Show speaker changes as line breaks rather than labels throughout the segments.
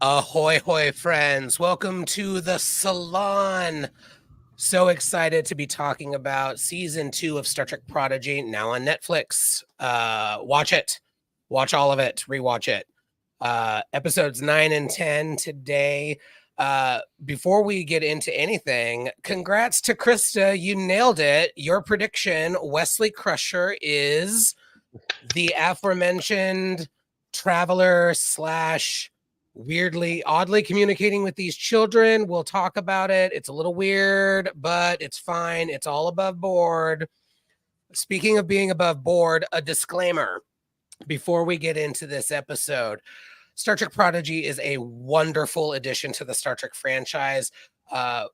Ahoy, hoy, friends. Welcome to the Salon. So excited to be talking about season 2 of Star Trek Prodigy, now on Netflix. Watch it. Watch all of it. Rewatch it. Episodes 9 and 10 today. Before we get into anything, congrats to Krista. You nailed it. Your prediction, Wesley Crusher, is the aforementioned traveler slash oddly communicating with these children. We'll talk about it. It's a little weird, but it's fine. It's all above board. Speaking of being above board, a disclaimer before we get into this episode. Star Trek Prodigy is a wonderful addition to the Star Trek franchise.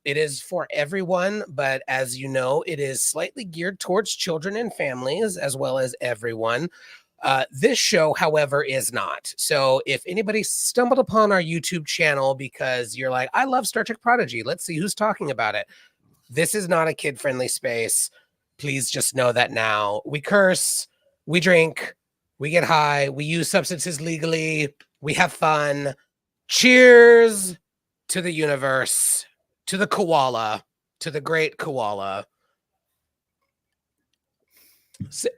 It is for everyone, but as you know, it is slightly geared towards children and families as well as everyone. This show, however, is not. So if anybody stumbled upon our YouTube channel because you're like, I love Star Trek Prodigy, let's see who's talking about it. This is not a kid-friendly space. Please just know that now. We curse, we drink, we get high, we use substances legally, we have fun. Cheers to the universe, to the koala, to the great koala.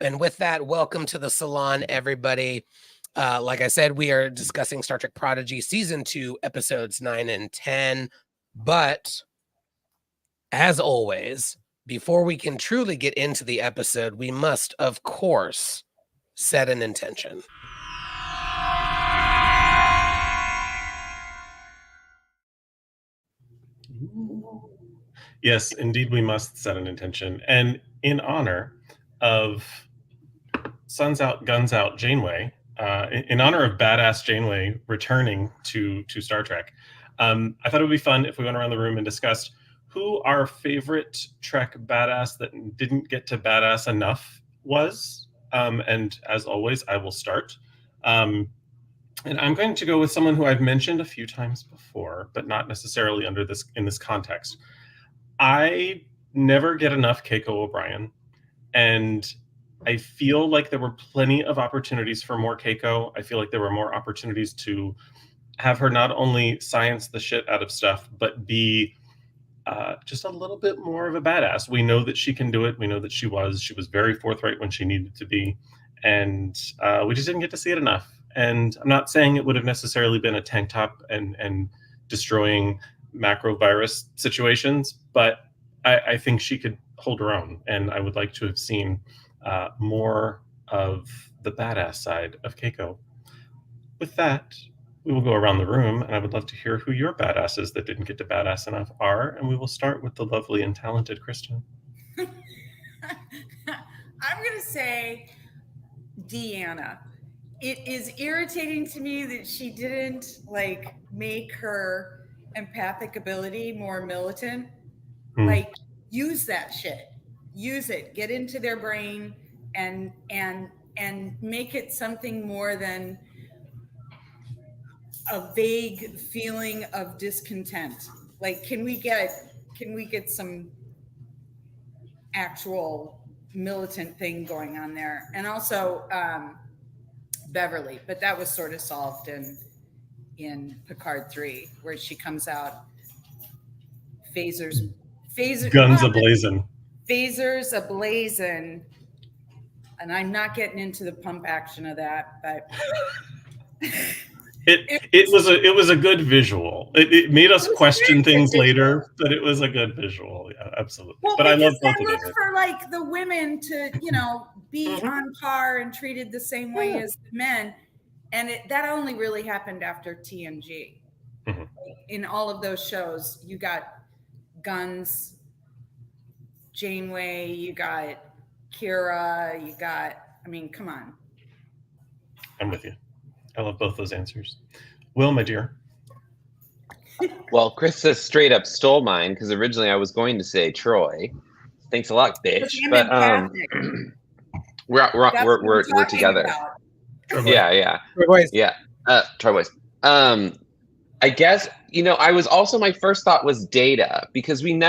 And with that, welcome to the Salon, everybody. Like I said, we are discussing Star Trek Prodigy Season 2, Episodes 9 and 10. But, as always, before we can truly get into the episode, we must, of course, set an intention.
Yes, indeed, we must set an intention. And in honor of Suns Out, Guns Out Janeway, in honor of badass Janeway returning to Star Trek, I thought it would be fun if we went around the room and discussed who our favorite Trek badass that didn't get to badass enough was. And as always, I will start. And I'm going to go with someone who I've mentioned a few times before, but not necessarily in this context. I never get enough Keiko O'Brien. And I feel like there were plenty of opportunities for more Keiko. I feel like there were more opportunities to have her not only science the shit out of stuff, but be just a little bit more of a badass. We know that she can do it. We know that she was very forthright when she needed to be. And we just didn't get to see it enough. And I'm not saying it would have necessarily been a tank top and destroying macro virus situations, but I think she could hold her own, and I would like to have seen more of the badass side of Keiko. With that, we will go around the room, and I would love to hear who your badasses that didn't get to badass enough are, and we will start with the lovely and talented Kristen.
I'm going to say Deanna. It is irritating to me that she didn't make her empathic ability more militant. Use that shit. Use it. Get into their brain and make it something more than a vague feeling of discontent. Can we get some actual militant thing going on there? And also Beverly, but that was sort of solved in Picard 3, where she comes out phasers
guns ablazing.
Phasers ablazing. And I'm not getting into the pump action of that, but
it was a good visual. It made us question things later, but it was a good visual. Yeah, absolutely.
Well,
but I love both
of them.
For
the women to be on par and treated the same way as the men, and that only really happened after TNG. Mm-hmm. In all of those shows, you got Guns, Janeway, you got Kira, come on.
I'm with you. I love both those answers. Will, my dear.
Well, Krista straight up stole mine because originally I was going to say Troy. Thanks a lot, bitch. But we're together. Yeah.
Troy Boys.
Yeah. Troy Boys. I guess, I was also, my first thought was Data, because we've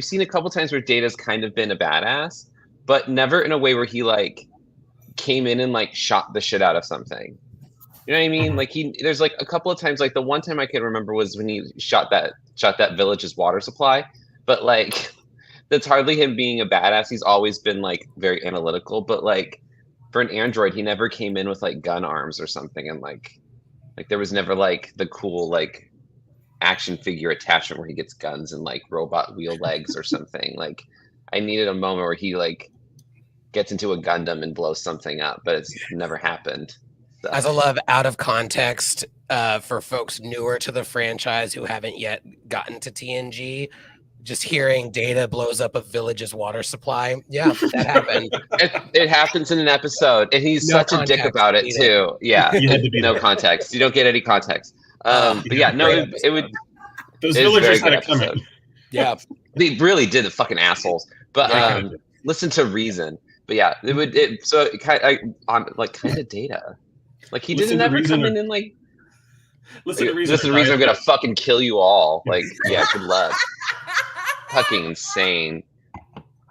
seen a couple times where Data's kind of been a badass, but never in a way where he came in and shot the shit out of something. You know what I mean? Like there's like a couple of times, like the one time I can remember was when he shot that village's water supply. But like, that's hardly him being a badass. He's always been like very analytical. But like, for an android, he never came in with like gun arms or something, and like there was never like the cool like action figure attachment where he gets guns and like robot wheel legs or something. Like, I needed a moment where he like gets into a Gundam and blows something up, but it's never happened. So.
As I love out of context for folks newer to the franchise who haven't yet gotten to TNG, just hearing Data blows up a village's water supply. Yeah, that happened.
It happens in an episode, and he's such a dick about it too. Yeah, no context. You don't get any context. But yeah, no, it would.
Those villagers had it coming.
Yeah,
they really did, the fucking assholes. But listen to reason. But yeah, it would. So kind of Data. Like he didn't ever come in and like.
Listen to reason.
This is the reason I'm gonna fucking kill you all. Like, yeah, good luck. Fucking insane.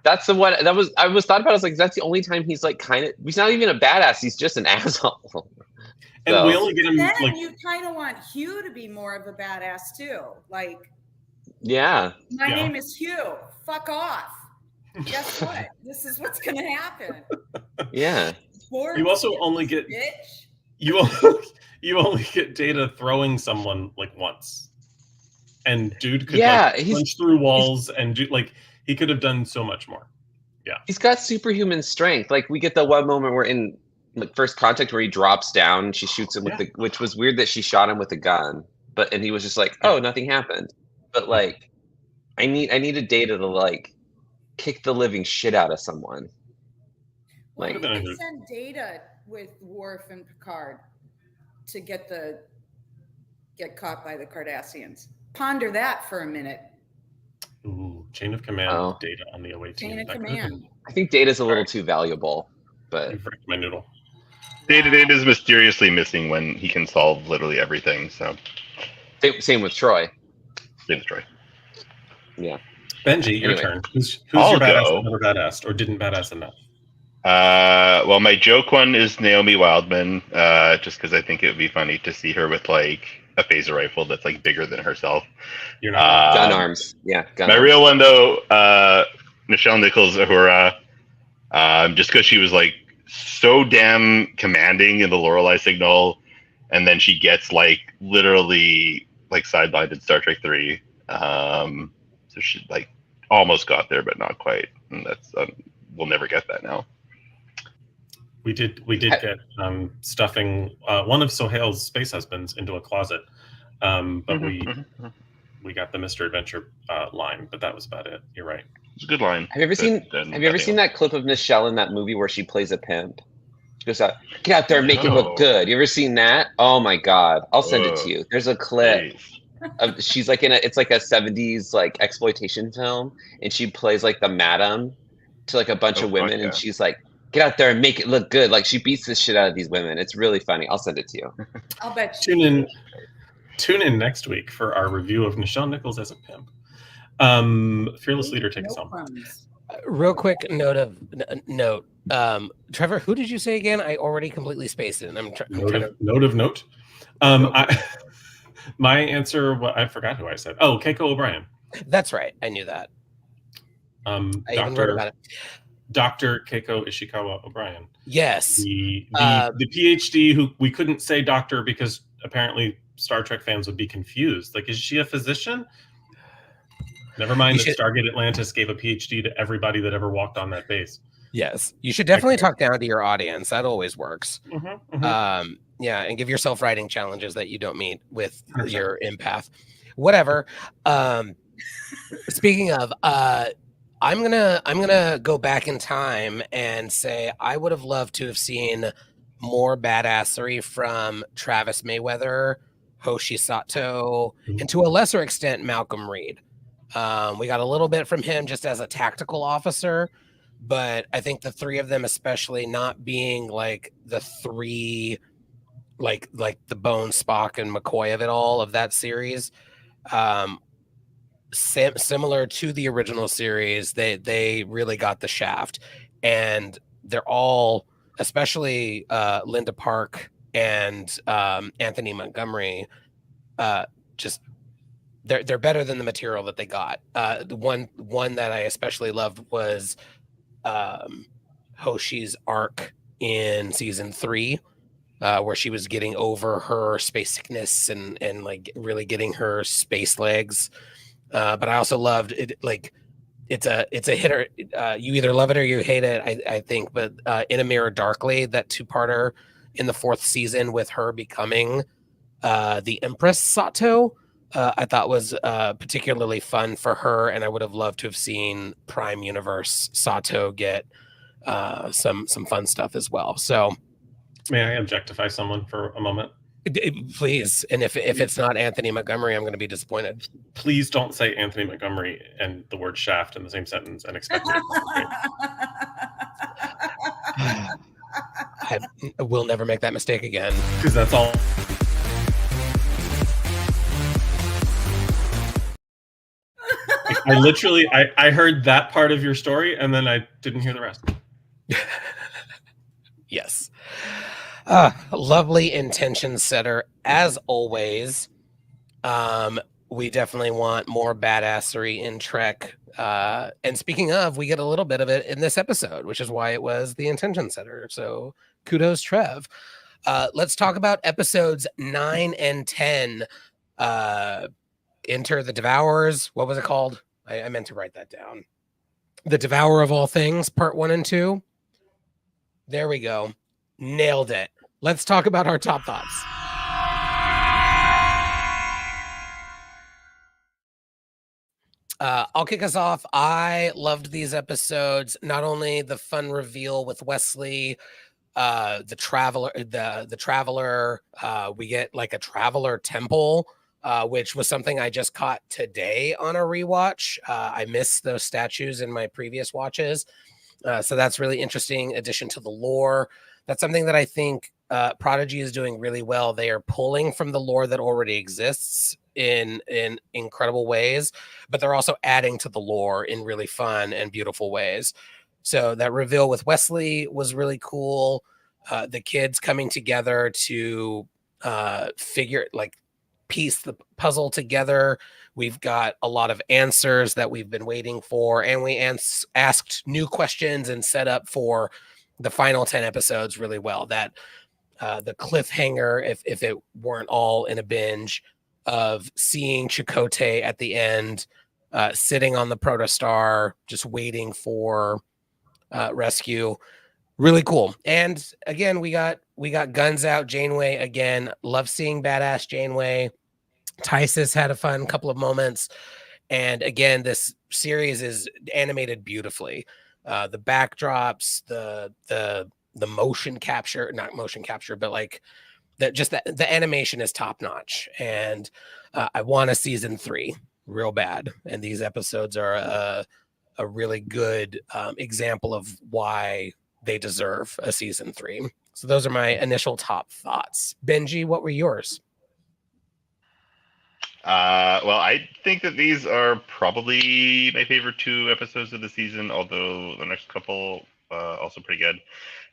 That's the one that was. I was thought about. I was like, that's the only time he's like kind of. He's not even a badass. He's just an asshole.
And we only get him.
Then
like,
you kind of want Hugh to be more of a badass too. Like,
yeah.
My name is Hugh. Fuck off. Guess what? This is what's gonna happen.
Yeah.
You also only get.
Bitch.
You only get Data throwing someone like once, and dude could punch through walls and do like he could have done so much more. Yeah,
he's got superhuman strength. Like we get the one moment where in like First Contact where he drops down, and she shoots him with which was weird that she shot him with a gun, and he was just like, oh, nothing happened. But like, I needed Data to like kick the living shit out of someone.
Like, send Data with Worf and Picard to get caught by the Cardassians. Ponder that for a minute.
Ooh, chain of command Data on the away team.
Chain of command.
I think Data's a little too valuable, but
you freaked my noodle.
Data is mysteriously missing when he can solve literally everything. So
same with Troy.
Same with Troy.
Yeah.
Benji, your turn. Who's your badass that never badassed or didn't badass enough?
Well, my joke one is Naomi Wildman, just because I think it would be funny to see her with like a phaser rifle that's like bigger than herself.
You're not
gun arms. Yeah.
My real one though, Nichelle Nichols Uhura, just because she was like so damn commanding in the Lorelei signal, and then she gets like literally like sidelined in Star Trek 3. So she like almost got there, but not quite, and that's we'll never get that now.
We did get stuffing one of Sohail's space husbands into a closet, but we got the Mr. Adventure line, but that was about it. You're right.
It's a good line.
Have you ever seen that clip of Nichelle in that movie where she plays a pimp? She goes out, get out there and make it look good. You ever seen that? Oh my god, I'll send it to you. There's a clip. She's like it's like a 70s like exploitation film, and she plays like the madam to like a bunch of women, and she's like, get out there and make it look good. Like she beats the shit out of these women. It's really funny. I'll send it to you.
I'll bet you.
Tune in next week for our review of Nichelle Nichols as a pimp. Fearless Leader, take us home.
Real quick note. Trevor, who did you say again? I already completely spaced it.
Note. My answer, I forgot who I said. Oh, Keiko O'Brien.
That's right. I knew that. I even wrote about it.
Dr. Keiko Ishikawa O'Brien.
Yes.
The PhD who we couldn't say doctor because apparently Star Trek fans would be confused. Like, is she a physician? Never mind that Stargate Atlantis gave a PhD to everybody that ever walked on that base.
Yes. You should definitely talk down to your audience. That always works. Yeah, and give yourself writing challenges that you don't meet with your empath. Whatever. Speaking of, I'm gonna go back in time and say I would have loved to have seen more badassery from Travis Mayweather, Hoshi Sato, and to a lesser extent Malcolm Reed. We got a little bit from him just as a tactical officer, but I think the three of them, especially not being like the three, like the Bone, Spock, and McCoy of it all of that series. Similar to the original series, they really got the shaft, and they're all, especially Linda Park and Anthony Montgomery, just they're better than the material that they got. The one that I especially loved was Hoshi's arc in season 3, where she was getting over her space sickness and like really getting her space legs. But I also loved it. Like it's a hitter. You either love it or you hate it, I think. But In a Mirror Darkly, that 2-parter in the 4th season with her becoming the Empress Sato, I thought was particularly fun for her, and I would have loved to have seen Prime Universe Sato get some fun stuff as well. So,
May I objectify someone for a moment?
Please, and if it's not Anthony Montgomery, I'm going to be disappointed.
Please don't say Anthony Montgomery and the word shaft in the same sentence and expect me to
I will never make that mistake again.
because that's all. I literally, I heard that part of your story and then I didn't hear the rest.
Yes. Lovely intention setter as always. We definitely want more badassery in Trek. And speaking of, we get a little bit of it in this episode, which is why it was the intention setter. So kudos, Trev. Let's talk about episodes 9 and 10. Enter the Devourers. What was it called? I meant to write that down. The Devourer of All Things, part 1 and 2. There we go. Nailed it. Let's talk about our top thoughts. I'll kick us off. I loved these episodes. Not only the fun reveal with Wesley, the traveler, the traveler. We get like a traveler temple, which was something I just caught today on a rewatch. I missed those statues in my previous watches. So that's really interesting addition to the lore. That's something that I think Prodigy is doing really well. They are pulling from the lore that already exists in incredible ways, but they're also adding to the lore in really fun and beautiful ways. So that reveal with Wesley was really cool. The kids coming together to piece the puzzle together. We've got a lot of answers that we've been waiting for, and we asked new questions and set up for the final 10 episodes really well. That the cliffhanger, if it weren't all in a binge, of seeing Chakotay at the end, sitting on the protostar, just waiting for rescue. Really cool. And again, we got Guns Out Janeway again. Love seeing badass Janeway. Tysus had a fun couple of moments. And again, this series is animated beautifully. The backdrops, the motion capture, not motion capture, but like the animation is top notch. And I want a season 3 real bad. And these episodes are a really good example of why they deserve a season 3. So those are my initial top thoughts. Benji, what were yours?
Well, I think that these are probably my favorite 2 episodes of the season, although the next couple also pretty good.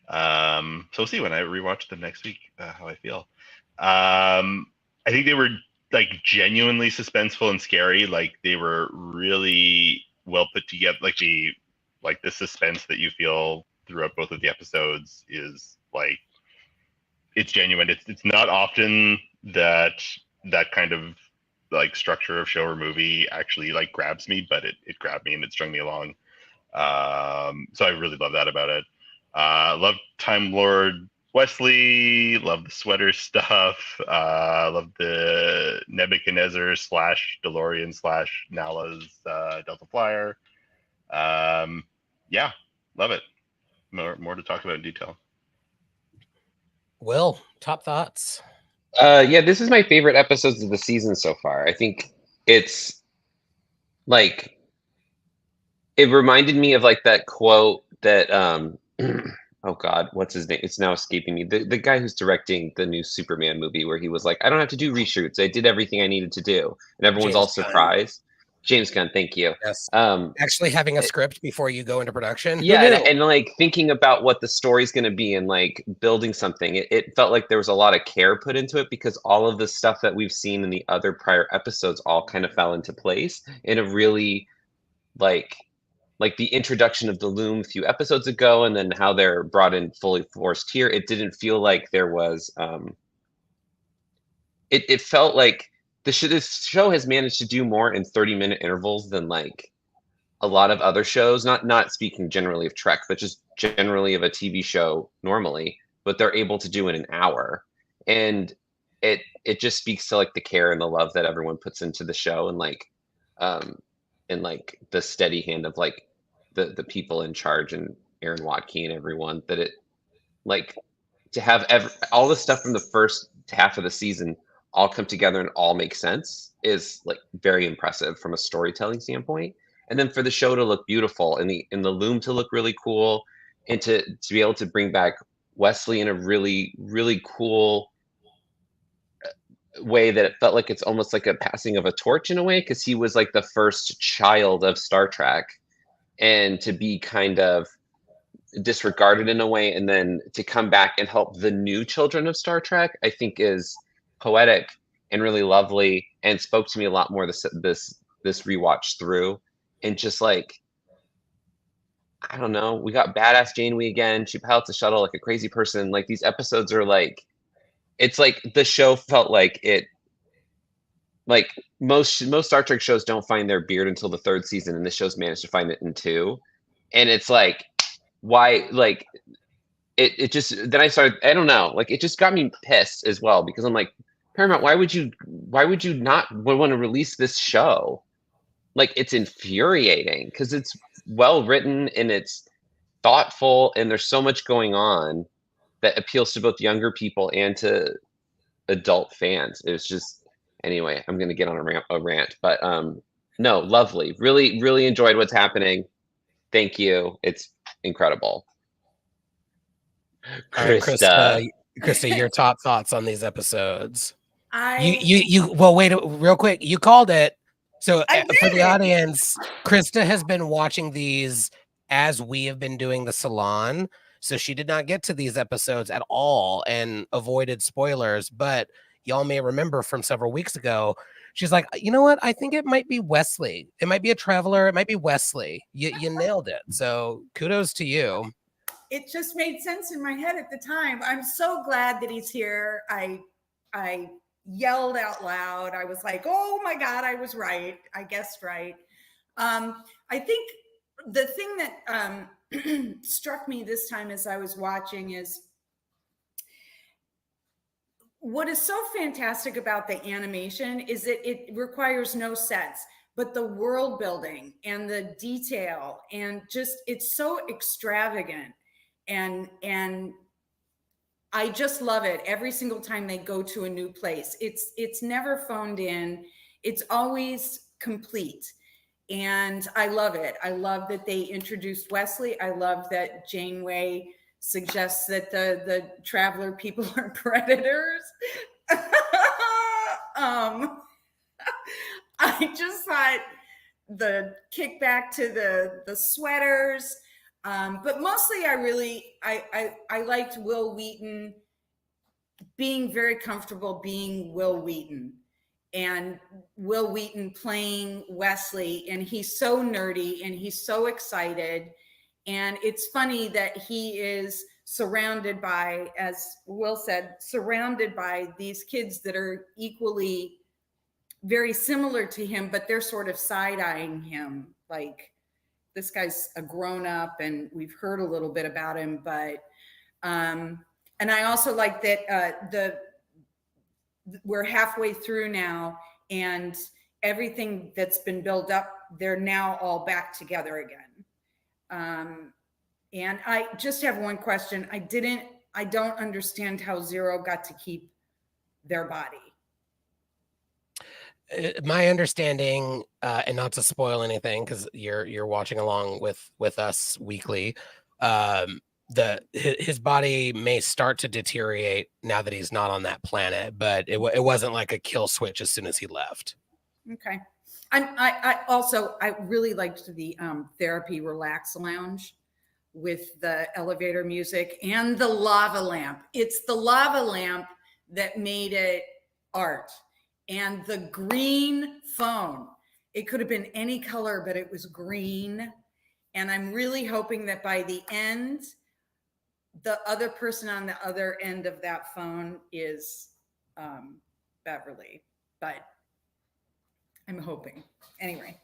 So we'll see when I rewatch them next week how I feel. I think they were like genuinely suspenseful and scary. Like they were really well put together. Like the suspense that you feel throughout both of the episodes is like it's genuine. It's not often that kind of like structure of show or movie actually like grabs me, but it grabbed me and it strung me along. So I really love that about it. Love Time Lord Wesley, love the sweater stuff, love the Nebuchadnezzar / DeLorean / Nala's Delta Flyer. Yeah, love it. More to talk about in detail.
Will, top thoughts?
Yeah, this is my favorite episodes of the season so far. I think it's like it reminded me of like that quote that oh God, what's his name? It's now escaping me. The guy who's directing the new Superman movie where he was like, I don't have to do reshoots. I did everything I needed to do. And everyone's
James
all
Gunn.
surprised. James Gunn, thank you.
Yes.
Um,
Actually having a script before you go into production. Who
yeah,
knew?
and like thinking about what the story's going to be and like building something, it felt like there was a lot of care put into it because all of the stuff that we've seen in the other prior episodes all kind of fell into place in a really like the introduction of the Loom a few episodes ago, and then how they're brought in fully forced here. It didn't feel like there was. It felt like this show has managed to do more in 30-minute intervals than like a lot of other shows. Not speaking generally of Trek, but just generally of a TV show normally. But they're able to do in an hour, and it just speaks to like the care and the love that everyone puts into the show, and like the steady hand of like the people in charge and Aaron Watke and everyone, that it like to have all the stuff from the first half of the season all come together and all make sense is like very impressive from a storytelling standpoint. And then for the show to look beautiful and the Loom to look really cool, and to be able to bring back Wesley in a really, really cool way that it felt like it's almost like a passing of a torch in a way, because he was like the first child of Star Trek, and to be kind of disregarded in a way, and then to come back and help the new children of Star Trek, I think is poetic and really lovely, and spoke to me a lot more this rewatch through. And just like, I don't know, we got badass Janeway again. She pilots a shuttle like a crazy person. Like these episodes are like, it's like the show felt like it, like most Star Trek shows don't find their beard until the third season, and this show's managed to find it in 2. And it's like, why, like it just, then I started, I don't know, like it just got me pissed as well, because I'm like, Paramount, why would you not want to release this show? Like it's infuriating because it's well written and it's thoughtful, and there's so much going on that appeals to both younger people and to adult fans. It was just, anyway, I'm gonna get on a rant, but no, lovely, really, really enjoyed what's happening. Thank you, it's incredible.
All right,
Krista.
Krista, your top thoughts on these episodes.
I
You well, wait real quick. You called it. So
I
for
did
the
it.
audience, Krista has been watching these as we have been doing the Salon. So she did not get to these episodes at all and avoided spoilers. But y'all may remember from several weeks ago, she's like, you know what? I think it might be Wesley. It might be a traveler. It might be Wesley. You nailed it. So kudos to you.
It just made sense in my head at the time. I'm so glad that he's here. I yelled out loud. I was like, oh my God, I was right. I guessed right. I think the thing that struck me this time as I was watching is what is so fantastic about the animation is that it requires no sets, but the world building and the detail, and just, it's so extravagant. And I just love it every single time they go to a new place. It's never phoned in. It's always complete. And I love it. I love that they introduced Wesley. I love that Janeway suggests that the traveler people are predators. I just thought the kickback to the sweaters. But mostly I liked Will Wheaton being very comfortable being Will Wheaton, and Will Wheaton playing Wesley, and he's so nerdy and he's so excited. And it's funny that he is surrounded by, as Will said, surrounded by these kids that are equally very similar to him, but they're sort of side-eyeing him like, this guy's a grown-up and we've heard a little bit about him. But and I also like that we're halfway through now, and everything that's been built up, they're now all back together again. And I just have one question. I don't understand how Zero got to keep their body.
My understanding, and not to spoil anything because you're watching along with us weekly, his body may start to deteriorate now that he's not on that planet, but it wasn't like a kill switch as soon as he left.
Okay. I also I really liked the therapy relax lounge with the elevator music and the lava lamp. It's the lava lamp that made it art. And the green phone. It could have been any color, but it was green. And I'm really hoping that by the end, the other person on the other end of that phone is Beverly. But I'm hoping. Anyway,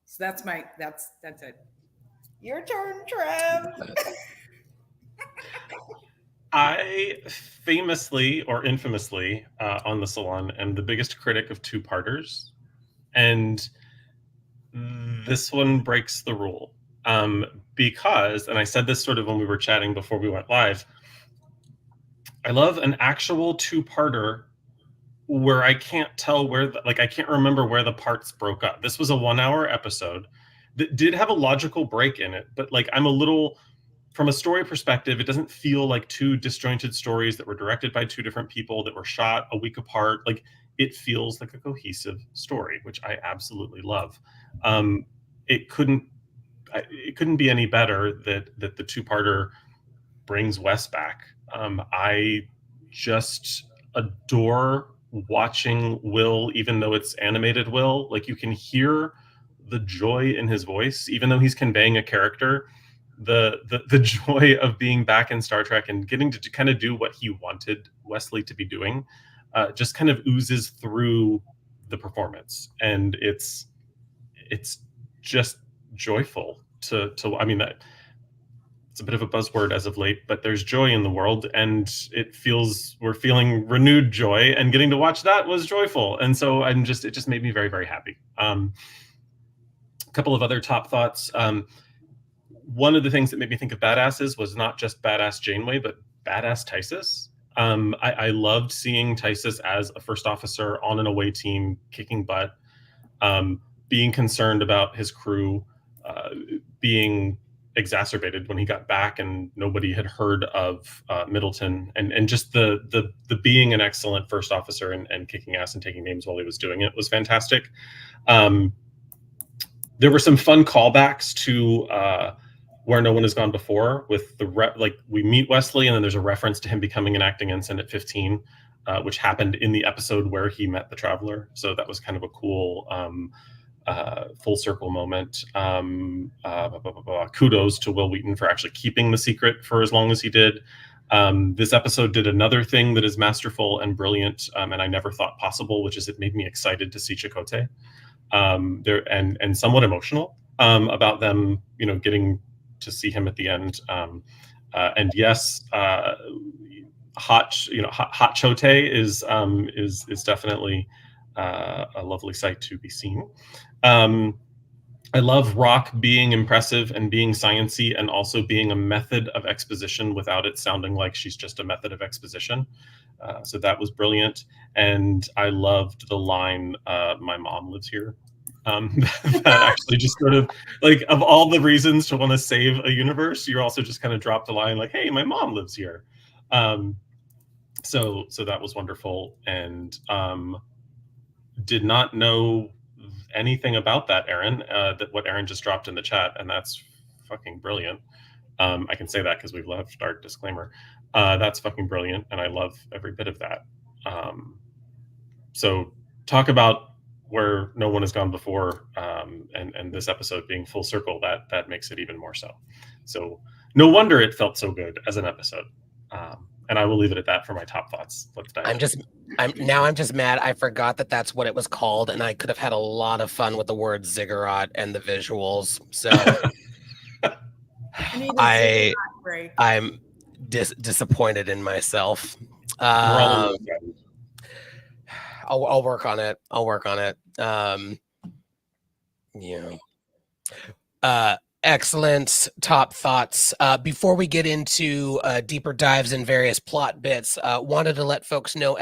so that's it. Your turn, Trev.
I famously or infamously on the Salon am the biggest critic of two-parters, and this one breaks the rule because, and I said this sort of when we were chatting before we went live, I love an actual two-parter where I can't tell where, I can't remember where the parts broke up. This was a 1-hour episode that did have a logical break in it, but like I'm a little, from a story perspective, it doesn't feel like two disjointed stories that were directed by two different people that were shot a week apart. Like it feels like a cohesive story, which I absolutely love. It couldn't be any better that the two-parter brings Wes back. I just adore watching Will, even though it's animated Will. Like you can hear the joy in his voice, even though he's conveying a character. The joy of being back in Star Trek and getting to kind of do what he wanted Wesley to be doing just kind of oozes through the performance, and it's just joyful to I mean, that it's a bit of a buzzword as of late, but there's joy in the world, and we're feeling renewed joy, and getting to watch that was joyful. And so it just made me very, very happy. A couple of other top thoughts. One of the things that made me think of badasses was not just badass Janeway, but badass Tysus. I loved seeing Tysus as a first officer on an away team, kicking butt, being concerned about his crew, being exacerbated when he got back and nobody had heard of Middleton, and just the being an excellent first officer and kicking ass and taking names while he was doing it was fantastic. There were some fun callbacks to Where No One Has Gone Before, with we meet Wesley and then there's a reference to him becoming an acting ensign at 15, which happened in the episode where he met the Traveler. So that was kind of a cool full circle moment. Kudos to Will Wheaton for actually keeping the secret for as long as he did. This episode did another thing that is masterful and brilliant, and I never thought possible, which is it made me excited to see Chakotay. There and somewhat emotional about them, getting to see him at the end. And yes, hot Chotay is definitely a lovely sight to be seen. I love Rock being impressive and being sciencey and also being a method of exposition without it sounding like she's just a method of exposition. So that was brilliant. And I loved the line, "My mom lives here." That actually just sort of, like, of all the reasons to want to save a universe, you're also just kind of dropped a line like, "Hey, my mom lives here." So that was wonderful. And did not know anything about that, Aaron, that what Aaron just dropped in the chat, and that's fucking brilliant. I can say that because we've left our disclaimer. That's fucking brilliant, and I love every bit of that. So talk about Where No One Has Gone Before, and this episode being full circle, that makes it even more so. So no wonder it felt so good as an episode. And I will leave it at that for my top thoughts. Let's dive.
I'm just mad. I forgot that that's what it was called, and I could have had a lot of fun with the word ziggurat and the visuals. So I'm disappointed in myself. I'll work on it. Excellent top thoughts. Before we get into deeper dives in various plot bits, wanted to let folks know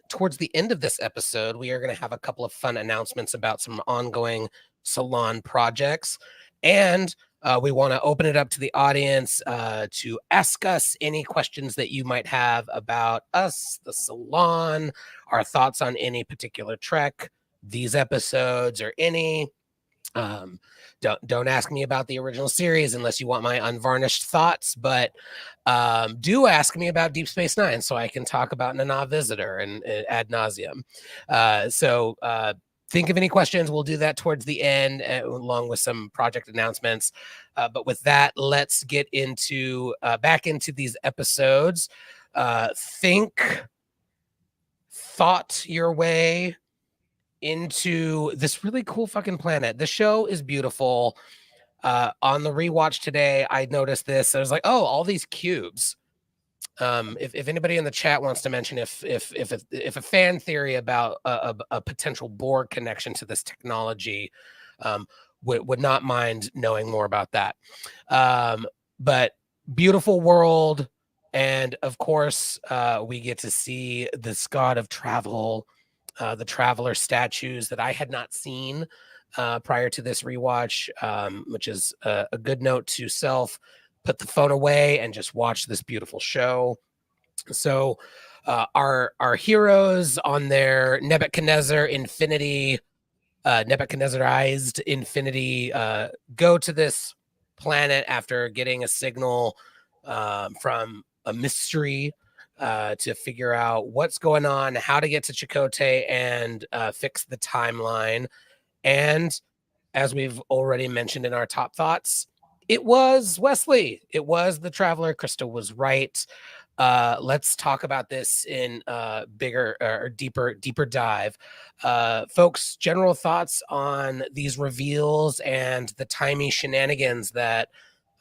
towards the end of this episode, we are going to have a couple of fun announcements about some ongoing Salon projects, and we want to open it up to the audience to ask us any questions that you might have about us, the Salon, our thoughts on any particular Trek, these episodes or any. Don't ask me about the original series unless you want my unvarnished thoughts, but do ask me about Deep Space Nine so I can talk about Nana Visitor and ad nauseum. So think of any questions. We'll do that towards the end, along with some project announcements. But with that, let's get into back into these episodes. Thought your way into this really cool fucking planet. The show is beautiful. On the rewatch today, I noticed this. I was like, oh, all these cubes. If anybody in the chat wants to mention if a fan theory about a potential Borg connection to this technology, would not mind knowing more about that. But beautiful world, and of course, we get to see this god of travel, the traveler statues that I had not seen prior to this rewatch, which is a good note to self. Put the phone away and just watch this beautiful show. So our heroes on their Nebuchadnezzar-ized infinity go to this planet after getting a signal from a mystery to figure out what's going on, how to get to Chakotay and fix the timeline. And as we've already mentioned in our top thoughts, it was Wesley. It was the Traveler. Krista was right. Let's talk about this in bigger or deeper dive. Folks, general thoughts on these reveals and the timey shenanigans that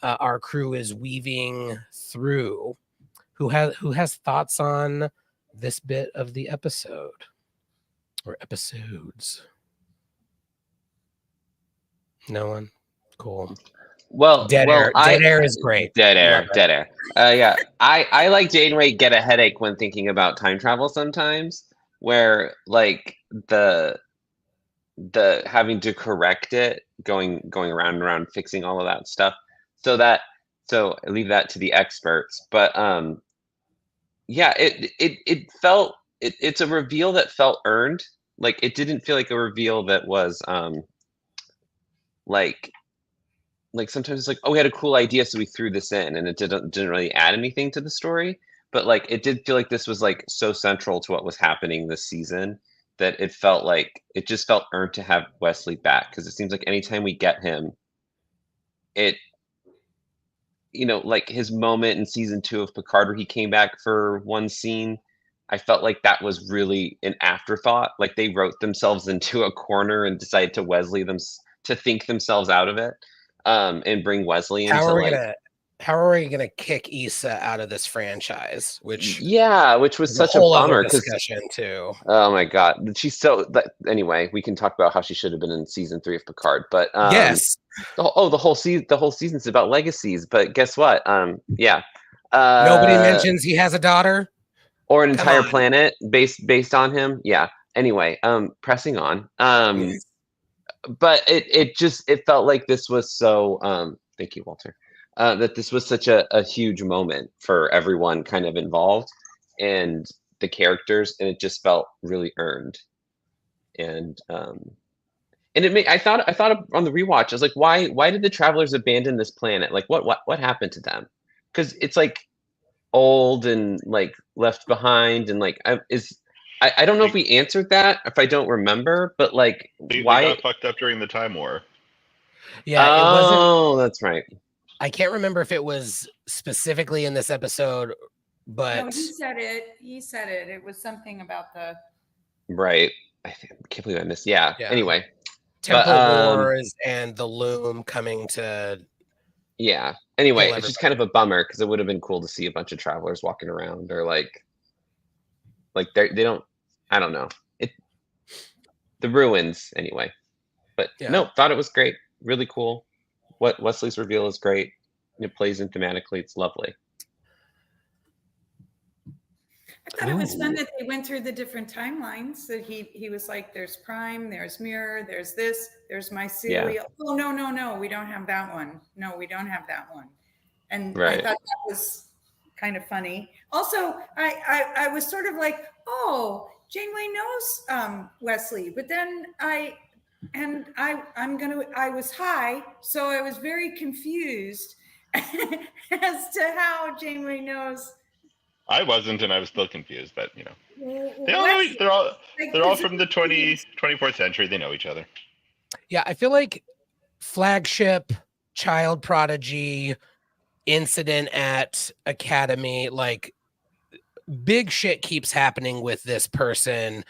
our crew is weaving through. Who has thoughts on this bit of the episode or episodes? No one? Cool.
Well,
Dead air is great.
Dead
Love
air. Yeah, I like Janeway get a headache when thinking about time travel sometimes, where like the having to correct it, going around and around, fixing all of that stuff. So I leave that to the experts. But yeah, it felt it's a reveal that felt earned. Like it didn't feel like a reveal that was like sometimes it's like, oh, we had a cool idea, so we threw this in, and it didn't really add anything to the story. But like, it did feel like this was like so central to what was happening this season that it felt like it just felt earned to have Wesley back, because it seems like anytime we get him, it, like his moment in season 2 of Picard where he came back for one scene, I felt like that was really an afterthought. Like they wrote themselves into a corner and decided to Wesley them to think themselves out of it. And bring Wesley into
how are we gonna kick Issa out of this franchise? Which
was such a bummer
discussion too.
Oh my god, she's anyway, we can talk about how she should have been in season 3 of Picard, but
yes,
the whole season's about legacies. But guess what?
Nobody mentions he has a daughter
or an entire planet based on him. Yeah. Anyway, pressing on. But it felt like this was so thank you, Walter, that this was such a huge moment for everyone kind of involved and the characters, and it just felt really earned. And I thought on the rewatch, I was like, why did the Travelers abandon this planet? Like what happened to them? Because it's like old and like left behind, and like I don't know if we answered that, if I don't remember, but like
why got fucked up during the Time War.
Yeah, it wasn't.
Oh, that's right.
I can't remember if it was specifically in this episode, but
no, he said it. It was something about the
right. I can't believe I missed. Yeah. Anyway,
Temple Wars and the Loom coming to.
Yeah. Anyway, it's just kind of a bummer because it would have been cool to see a bunch of Travelers walking around, or like they don't. I don't know. The ruins anyway. But no, thought it was great. Really cool. What Wesley's reveal is great. It plays in thematically. It's lovely.
I thought it was fun that they went through the different timelines. That he was like, there's Prime, there's Mirror, there's this, there's Mycelial. Yeah. Oh, no, we don't have that one. No, we don't have that one. And I thought that was kind of funny. Also, I was sort of like, oh, Janeway knows Wesley, but then I was high, so I was very confused as to how Janeway knows.
I wasn't, and I was still confused, but you know, they all know
Wesley.
they're all from the 24th century. They know each other.
Yeah, I feel like flagship, child prodigy, incident at academy, like big shit keeps happening with this person.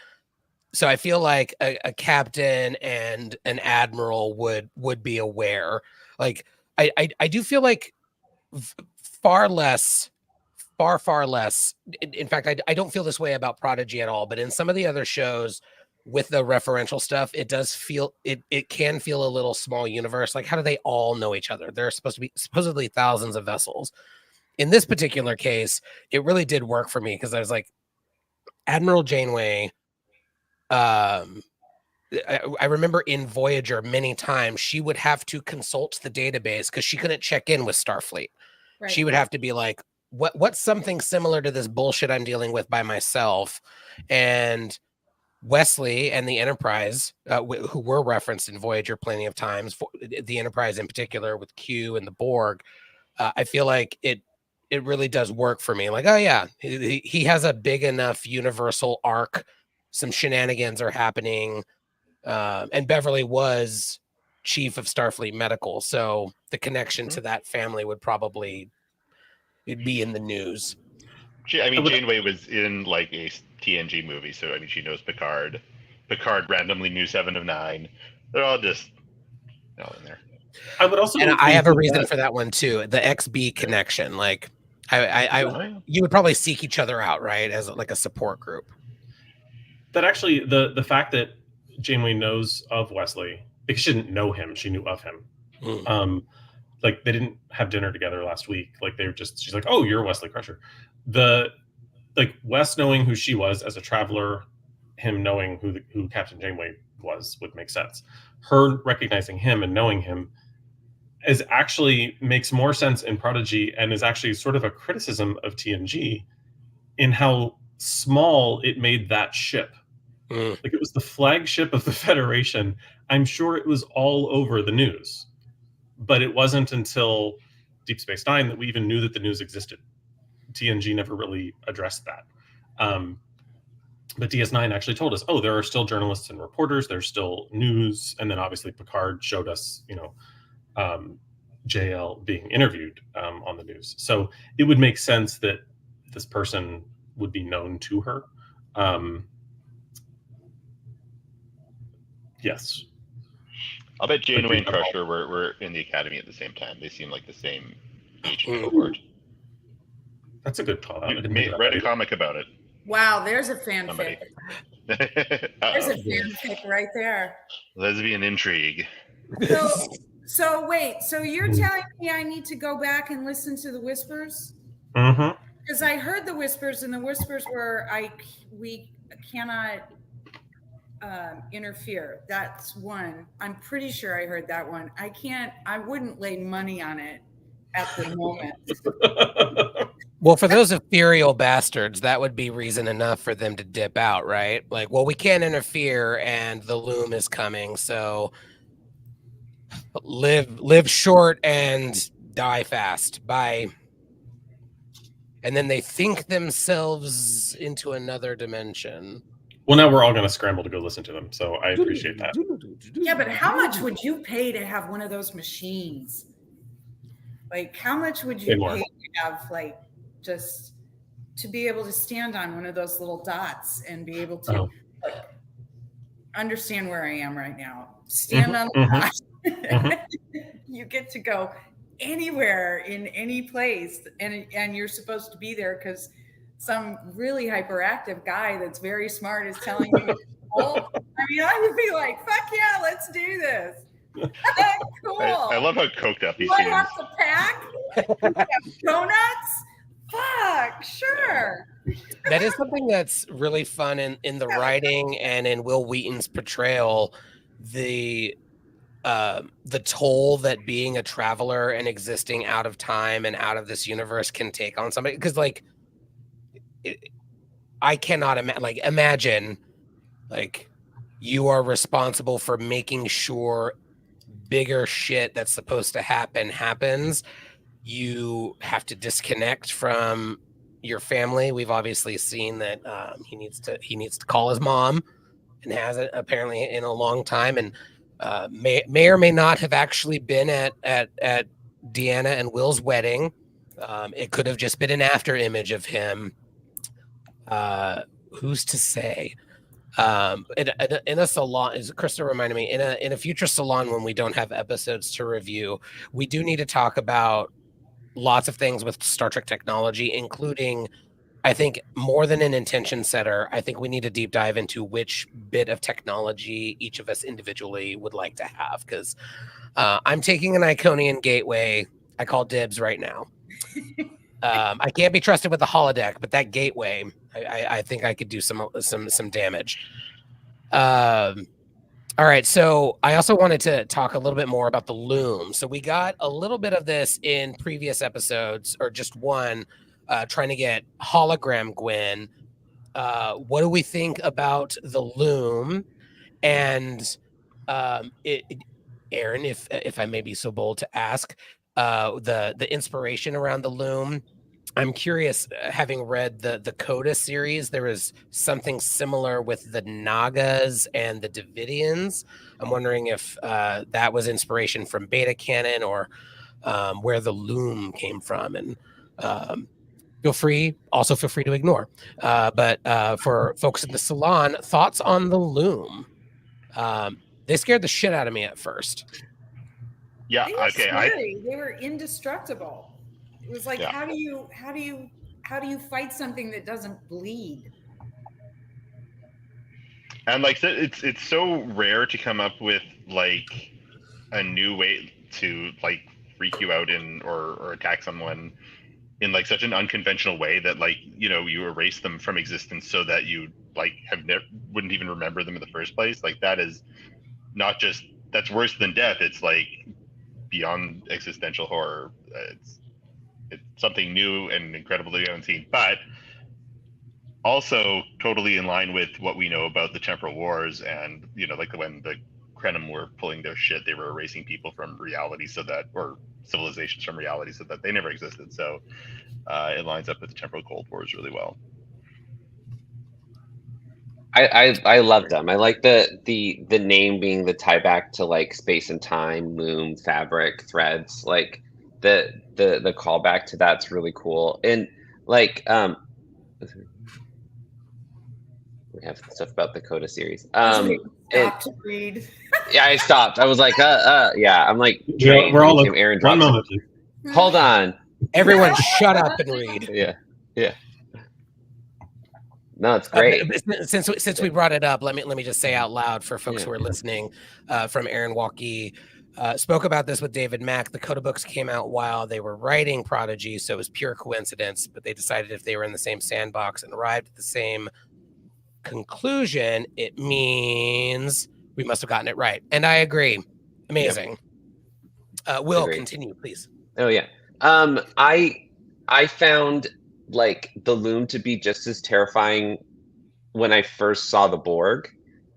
So I feel like a captain and an admiral would be aware. Like I do feel like far less. In fact, I don't feel this way about Prodigy at all. But in some of the other shows with the referential stuff, it does feel it can feel a little small universe. Like, how do they all know each other? There are supposed to be supposedly thousands of vessels. In this particular case, it really did work for me because I was like, Admiral Janeway. I remember in Voyager many times she would have to consult the database because she couldn't check in with Starfleet.
Right.
She would have to be like, what's something similar to this bullshit I'm dealing with by myself? And Wesley and the Enterprise, who were referenced in Voyager plenty of times, the Enterprise in particular with Q and the Borg, I feel like it really does work for me. Like, oh yeah, he has a big enough universal arc. Some shenanigans are happening. And Beverly was chief of Starfleet Medical. So the connection to that family would probably be in the news.
Janeway was in like a TNG movie, so I mean, she knows Picard. Picard randomly knew 7 of 9. They're all just all in there.
I would also,
and I have a reason for that one too. The XB connection, like you would probably seek each other out, right, as like a support group.
That actually, the fact that Janeway knows of Wesley, because she didn't know him, she knew of him. Like they didn't have dinner together last week. Like they were just, she's like, oh, you're Wesley Crusher. Like Wes knowing who she was as a traveler, him knowing who Captain Janeway was would make sense. Her recognizing him and knowing him is actually makes more sense in Prodigy and is actually sort of a criticism of TNG in how small it made that ship. Like it was the flagship of the Federation. I'm sure it was all over the news, but it wasn't until Deep Space Nine that we even knew that the news existed. TNG never really addressed that. But DS9 actually told us, oh, there are still journalists and reporters. There's still news. And then obviously Picard showed us, JL being interviewed on the news. So it would make sense that this person would be known to her. Yes.
I'll bet Janeway and Crusher were in the academy at the same time. They seem like the same age cohort.
That's a good call.
Read a comic about it.
Wow, there's a fanfic. There's a fanfic right there.
Lesbian intrigue.
So wait, so you're telling me I need to go back and listen to the whispers?
Mm-hmm.
Because I heard the whispers, and the whispers were we cannot interfere. That's one. I'm pretty sure I heard that one. I wouldn't lay money on it at the moment.
Well, for those ethereal bastards, that would be reason enough for them to dip out, right? Like, well, we can't interfere and the Loom is coming, so live short and die fast. Bye. And then they think themselves into another dimension.
Well, now we're all going to scramble to go listen to them, so I appreciate that.
Yeah, but how much would you pay to have one of those machines? Like, how much would you pay to have, like, just to be able to stand on one of those little dots and be able to understand where I am right now? Stand on the dot. You get to go anywhere in any place, and you're supposed to be there because some really hyperactive guy that's very smart is telling you. I mean, I would be like, "Fuck yeah, let's do this." Cool.
I love how coked up he
Do I
seems.
have to pack? Donuts? Fuck, sure.
That is something that's really fun in the writing and in Will Wheaton's portrayal. The toll that being a traveler and existing out of time and out of this universe can take on somebody, because like I cannot imagine like you are responsible for making sure bigger shit that's supposed to happen happens. You have to disconnect from your family. We've obviously seen that he needs to call his mom, and hasn't apparently in a long time, and may or may not have actually been at Deanna and Will's wedding. It could have just been an after image of him. Who's to say? In a salon, as Krista reminded me, in a future salon when we don't have episodes to review, we do need to talk about lots of things with Star Trek technology, including, I think, more than an intention setter, I think we need to deep dive into which bit of technology each of us individually would like to have, because I'm taking an Iconian gateway. I call dibs right now. I can't be trusted with the holodeck, but that gateway, I think I could do some damage. All right, so I also wanted to talk a little bit more about the Loom. So we got a little bit of this in previous episodes, or just one, trying to get hologram Gwen. What do we think about the Loom? And Aaron, if I may be so bold to ask, the inspiration around the Loom. I'm curious, having read the Coda series, there was something similar with the Nagas and the Davidians. I'm wondering if that was inspiration from Beta Canon, or where the Loom came from. And feel free to ignore. But for folks in the salon, thoughts on the Loom? They scared the shit out of me at first.
Yeah.
They were
Okay.
scary. They were indestructible. It was like,
Yeah.
how do you fight something that doesn't bleed?
And like it's so rare to come up with like a new way to like freak you out or attack someone in like such an unconventional way that, like, you know, you erase them from existence so that you like wouldn't even remember them in the first place. Like, that is not just, that's worse than death. It's like beyond existential horror. It's something new and incredible that we haven't seen, but also totally in line with what we know about the temporal wars. And, you know, like when the Krenim were pulling their shit, they were erasing people from reality or civilizations from reality so that they never existed. So it lines up with the temporal Cold Wars really well.
I love them. I like the name being the tie back to like space and time, loom, fabric, threads. Like the callback to that's really cool. And like we have stuff about the Coda series.
Stop to read.
Yeah, I stopped. I was like, yeah. I'm like,
We're all like,
Aaron
one
drops.
moment, please.
Hold on.
Everyone, shut up and read.
Yeah. No, it's great.
Since we brought it up, let me just say out loud for folks who are listening, from Aaron Walkie, spoke about this with David Mack. The Coda books came out while they were writing Prodigy, so it was pure coincidence, but they decided if they were in the same sandbox and arrived at the same conclusion, it means we must have gotten it right. And I agree. Amazing. Will, continue, please.
Oh yeah. I found like the Loom to be just as terrifying when I first saw the Borg,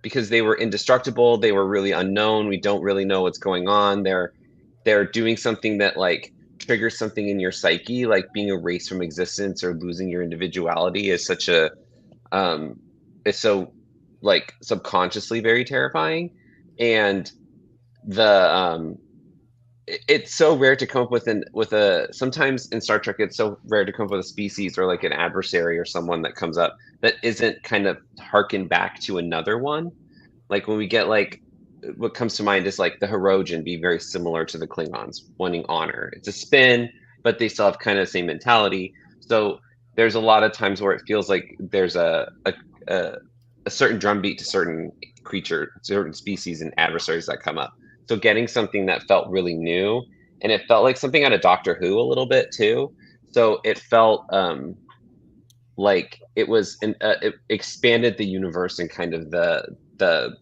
because they were indestructible. They were really unknown. We don't really know what's going on. They're doing something that like triggers something in your psyche, like being erased from existence or losing your individuality is such a it's so like subconsciously very terrifying. And it's so rare to come up with a sometimes in Star Trek, it's so rare to come up with a species or like an adversary or someone that comes up that isn't kind of harken back to another one. Like when we get like, what comes to mind is like the Hirogen be very similar to the Klingons wanting honor. It's a spin, but they still have kind of the same mentality. So there's a lot of times where it feels like there's a certain drumbeat to certain certain species and adversaries that come up. So getting something that felt really new, and it felt like something out of Doctor Who a little bit too. So it felt like it was it expanded the universe and kind of the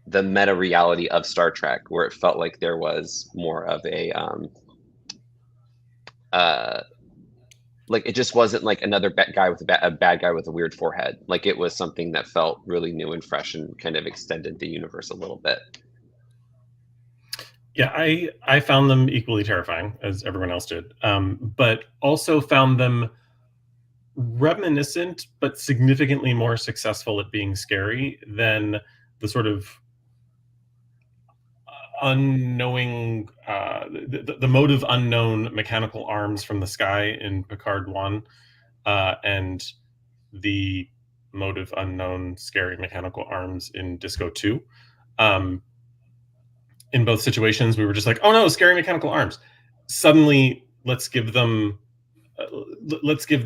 meta reality of Star Trek, where it felt like there was more of a like it just wasn't like another bad guy with a bad guy with a weird forehead. Like it was something that felt really new and fresh and kind of extended the universe a little bit.
Yeah, I found them equally terrifying as everyone else did, but also found them reminiscent but significantly more successful at being scary than the sort of unknowing, the motive unknown mechanical arms from the sky in Picard 1, and the motive unknown scary mechanical arms in Disco 2. In both situations, we were just like, oh no, scary mechanical arms. Suddenly, let's give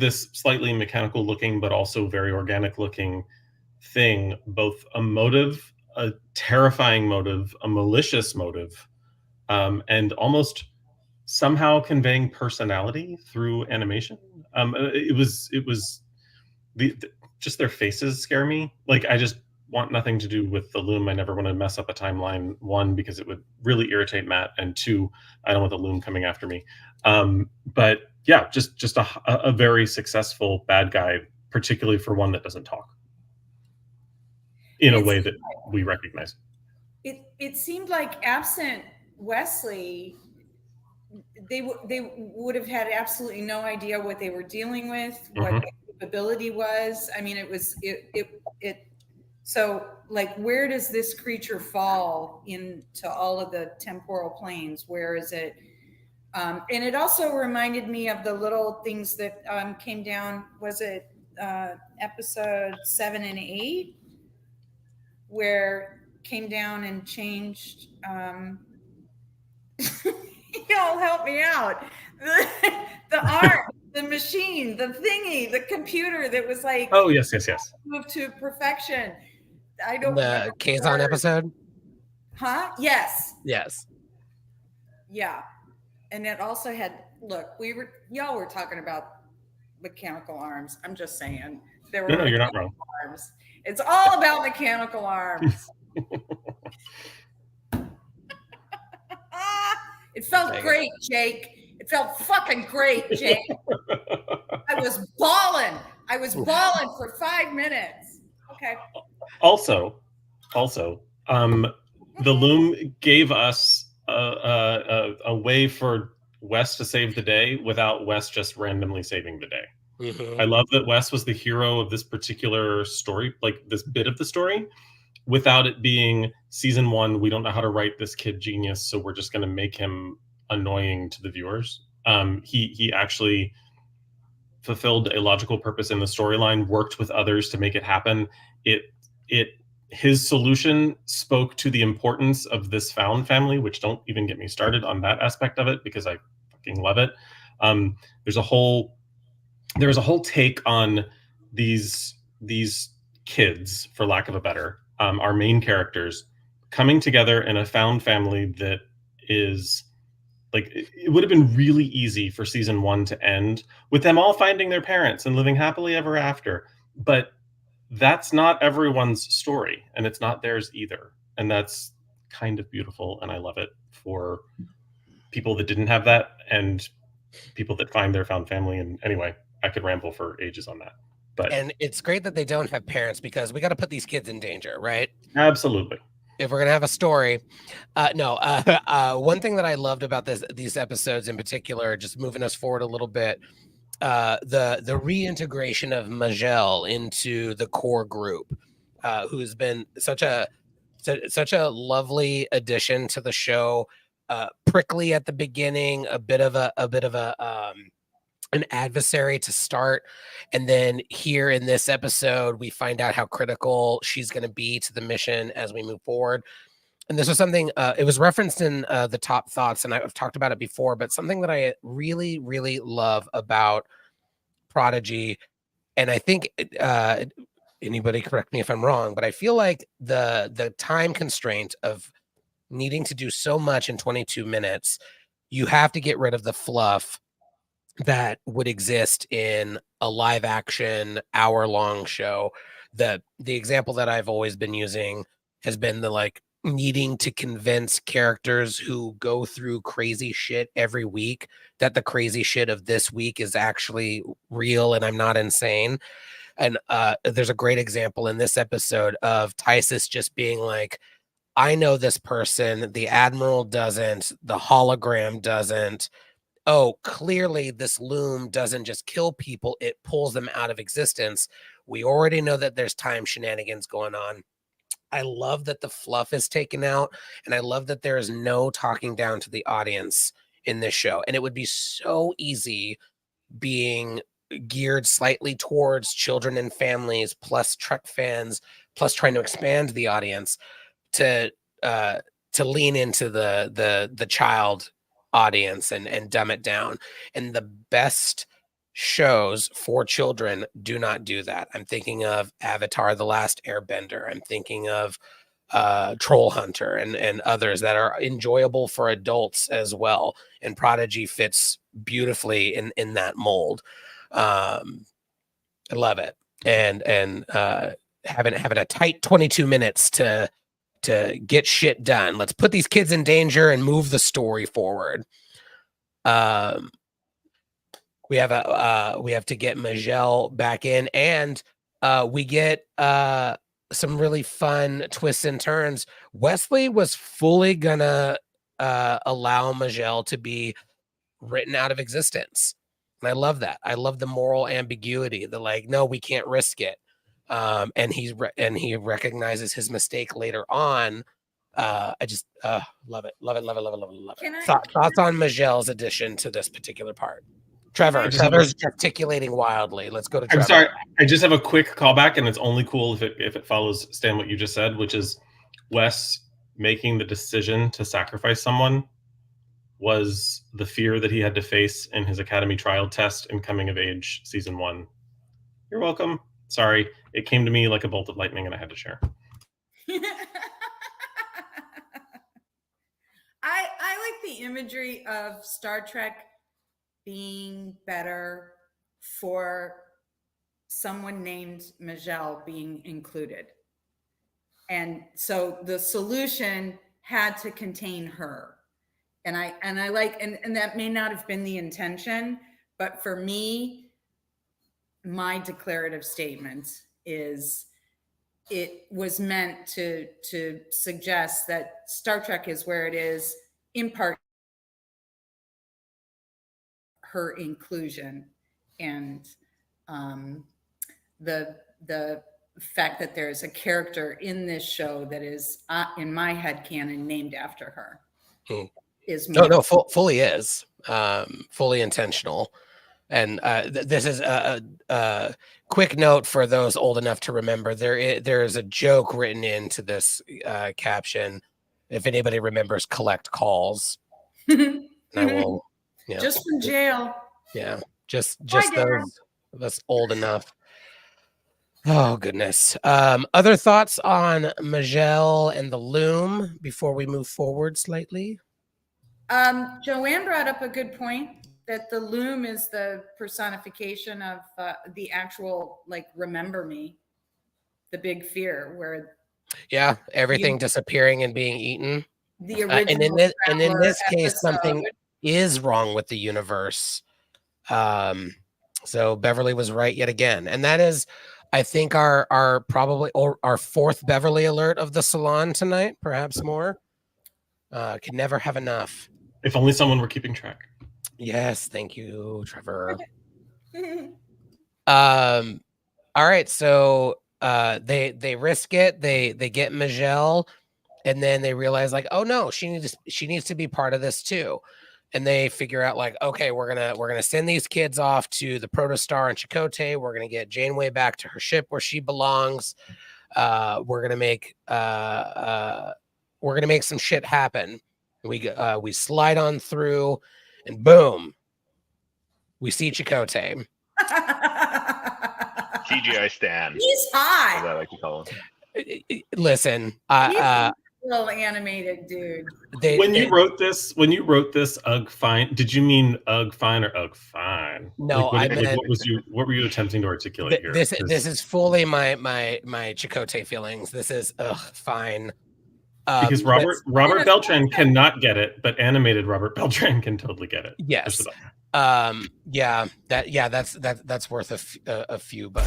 this slightly mechanical looking, but also very organic looking thing, both a motive, a terrifying motive, a malicious motive, and almost somehow conveying personality through animation. It was just their faces scare me. Like I just want nothing to do with the Loom. I never want to mess up a timeline. One, because it would really irritate Matt, and two, I don't want the Loom coming after me. But yeah, just a very successful bad guy, particularly for one that doesn't talk in a way that we recognize.
It seemed like absent Wesley, they would have had absolutely no idea what they were dealing with, what the capability was. I mean, so like, where does this creature fall into all of the temporal planes? Where is it? And it also reminded me of the little things that came down. Was it episode 7 and 8, where came down and changed? Y'all help me out. The art, the machine, the thingy, the computer that was like,
oh yes,
moved to perfection. I don't
the Kazon episode.
Huh? Yes.
Yeah.
And it also had, look, y'all were talking about mechanical arms. I'm just saying.
No, you're not wrong.
Arms. It's all about mechanical arms. It felt great, Jake. It felt fucking great, Jake. I was balling for 5 minutes. Okay.
Also, the Loom gave us a way for Wes to save the day without Wes just randomly saving the day. I love that Wes was the hero of this particular story, like this bit of the story, without it being season 1, we don't know how to write this kid genius, so we're just going to make him annoying to the viewers. He actually fulfilled a logical purpose in the storyline, worked with others to make it happen. His solution spoke to the importance of this found family, which don't even get me started on that aspect of it because I fucking love it. There's a whole take on these kids, for lack of a better, our main characters coming together in a found family that is like, it would have been really easy for season 1 to end with them all finding their parents and living happily ever after. But that's not everyone's story, and it's not theirs either. And that's kind of beautiful, and I love it for people that didn't have that and people that find their found family. And anyway, I could ramble for ages on that. And
it's great that they don't have parents, because we got to put these kids in danger, right?
Absolutely.
If we're gonna have a story, one thing that I loved about these episodes in particular, just moving us forward a little bit, the reintegration of Majel into the core group, who's been such a lovely addition to the show. Prickly at the beginning, a bit of an adversary to start, and then here in this episode we find out how critical she's going to be to the mission as we move forward. And this was something, it was referenced in the top thoughts, and I've talked about it before, but something that I really, really love about Prodigy, and I think anybody correct me if I'm wrong, but I feel like the time constraint of needing to do so much in 22 minutes, you have to get rid of the fluff that would exist in a live action hour-long show. The example that I've always been using has been the needing to convince characters who go through crazy shit every week that the crazy shit of this week is actually real and I'm not insane. And there's a great example in this episode of Tysus just being like, I know this person, the Admiral doesn't, the hologram doesn't. Oh, clearly this Loom doesn't just kill people, it pulls them out of existence. We already know that there's time shenanigans going on. I love that the fluff is taken out, and I love that there is no talking down to the audience in this show. And it would be so easy being geared slightly towards children and families, plus Trek fans, plus trying to expand the audience to lean into the child audience and dumb it down. And the best shows for children do not do that. I'm thinking of Avatar: The Last Airbender. I'm thinking of Troll Hunter and others that are enjoyable for adults as well. And Prodigy fits beautifully in that mold. I love it. And having a tight 22 minutes to get shit done. Let's put these kids in danger and move the story forward. We have to get Majel back in, and we get some really fun twists and turns. Wesley was fully gonna allow Majel to be written out of existence, and I love that. I love the moral ambiguity. The like, no, we can't risk it. And he recognizes his mistake later on. I just love it. Thoughts on Magel's addition to this particular part? Trevor's articulating wildly. Let's go to Trevor.
I'm sorry. I just have a quick callback, and it's only cool if it follows, Stan, what you just said, which is Wes making the decision to sacrifice someone was the fear that he had to face in his Academy trial test in Coming of Age Season 1. You're welcome. Sorry. It came to me like a bolt of lightning, and I had to share.
I like the imagery of Star Trek being better for someone named Majel being included. And so the solution had to contain her. And I like, and that may not have been the intention, but for me, my declarative statement is it was meant to suggest that Star Trek is where it is in part her inclusion, and the fact that there's a character in this show that is in my headcanon named after her is
fully is fully intentional. And this is a quick note for those old enough to remember. There is a joke written into this caption. If anybody remembers, collect calls. And I will,
just from jail.
Yeah, just those of us old enough. Oh goodness. Other thoughts on Majel and the Loom before we move forward slightly?
Joanne brought up a good point that the Loom is the personification of the actual, like, remember me, the big fear, where
everything disappearing and being eaten.
The original
and in this case, something is wrong with the universe. So Beverly was right yet again, and that is, I think, our probably our fourth Beverly alert of the Salon tonight, perhaps more. Could never have enough.
If only someone were keeping track.
Yes, thank you, Trevor. All right, so they risk it. They get Majel, and then they realize, like, oh no, she needs to be part of this too. And they figure out, like, okay, we're gonna send these kids off to the Protostar and Chakotay. We're gonna get Janeway back to her ship where she belongs. We're gonna make some shit happen. We slide on through, and boom, we see Chakotay.
CGI Stan.
He's hot.
As I like to call him.
Listen,
he's a little animated dude.
When you wrote this, Ugh Fine, did you mean Ugh Fine or Ugh Fine?
No, I meant,
what were you attempting to articulate here?
This is fully my Chakotay feelings. This is Ugh Fine.
Because Robert Beltran cannot get it, but animated Robert Beltran can totally get it.
Yes. That's worth a few, but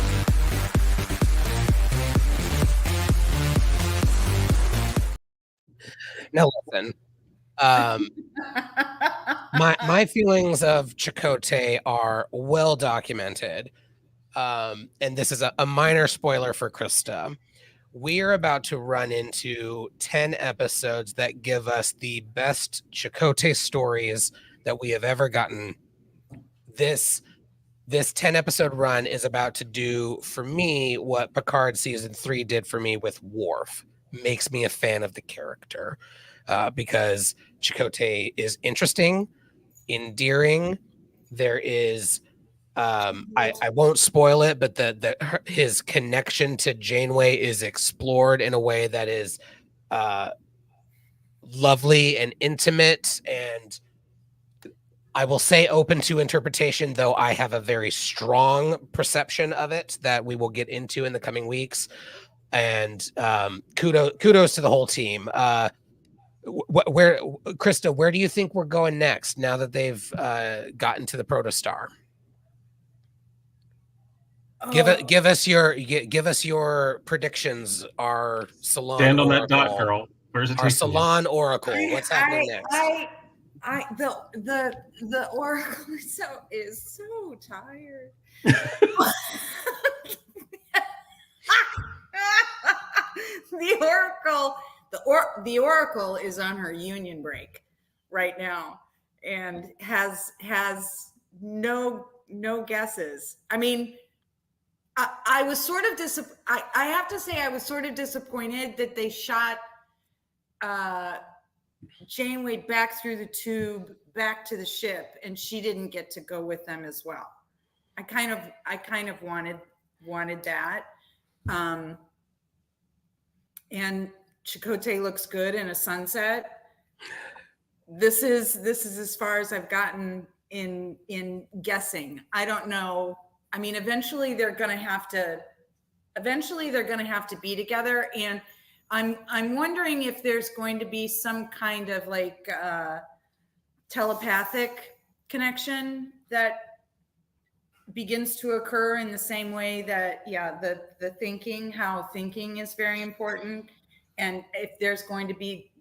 now listen. My feelings of Chakotay are well documented. And this is a minor spoiler for Krista. We are about to run into 10 episodes that give us the best Chakotay stories that we have ever gotten. This 10 episode run is about to do for me what Picard season 3 did for me with Worf. Makes me a fan of the character because Chakotay is interesting, endearing. There is I won't spoil it, but his connection to Janeway is explored in a way that is lovely and intimate, and I will say open to interpretation, though I have a very strong perception of it that we will get into in the coming weeks. And kudos to the whole team. Krista, where do you think we're going next now that they've gotten to the protostar? Give us your predictions. Our Salon
Stand on
Oracle,
that dot, girl. Where's it
our
taking you?
Salon Oracle. What's happening next?
The Oracle is so tired. The Oracle is on her union break right now and has no guesses. I mean, I was sort of I have to say I was sort of disappointed that they shot Janeway back through the tube back to the ship and she didn't get to go with them as well. I kind of wanted that. And Chakotay looks good in a sunset. This is as far as I've gotten in guessing. I don't know. I mean, eventually they're going to have to be together, and I'm wondering if there's going to be some kind of like telepathic connection that begins to occur in the same way that the thinking is very important, and if there's going to be,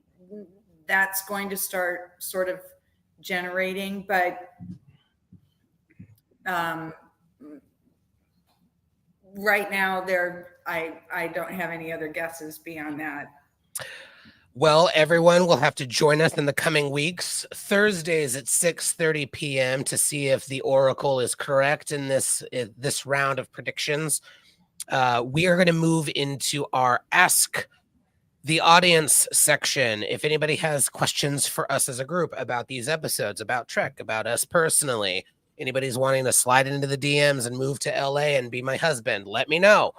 that's going to start sort of generating, but right now I don't have any other guesses beyond that.
Well, everyone will have to join us in the coming weeks, Thursdays at 6:30 p.m. to see if the Oracle is correct in this round of predictions. We are going to move into our Ask the Audience section. If anybody has questions for us as a group about these episodes, about Trek, about us personally, anybody's wanting to slide into the DMs and move to LA and be my husband, let me know.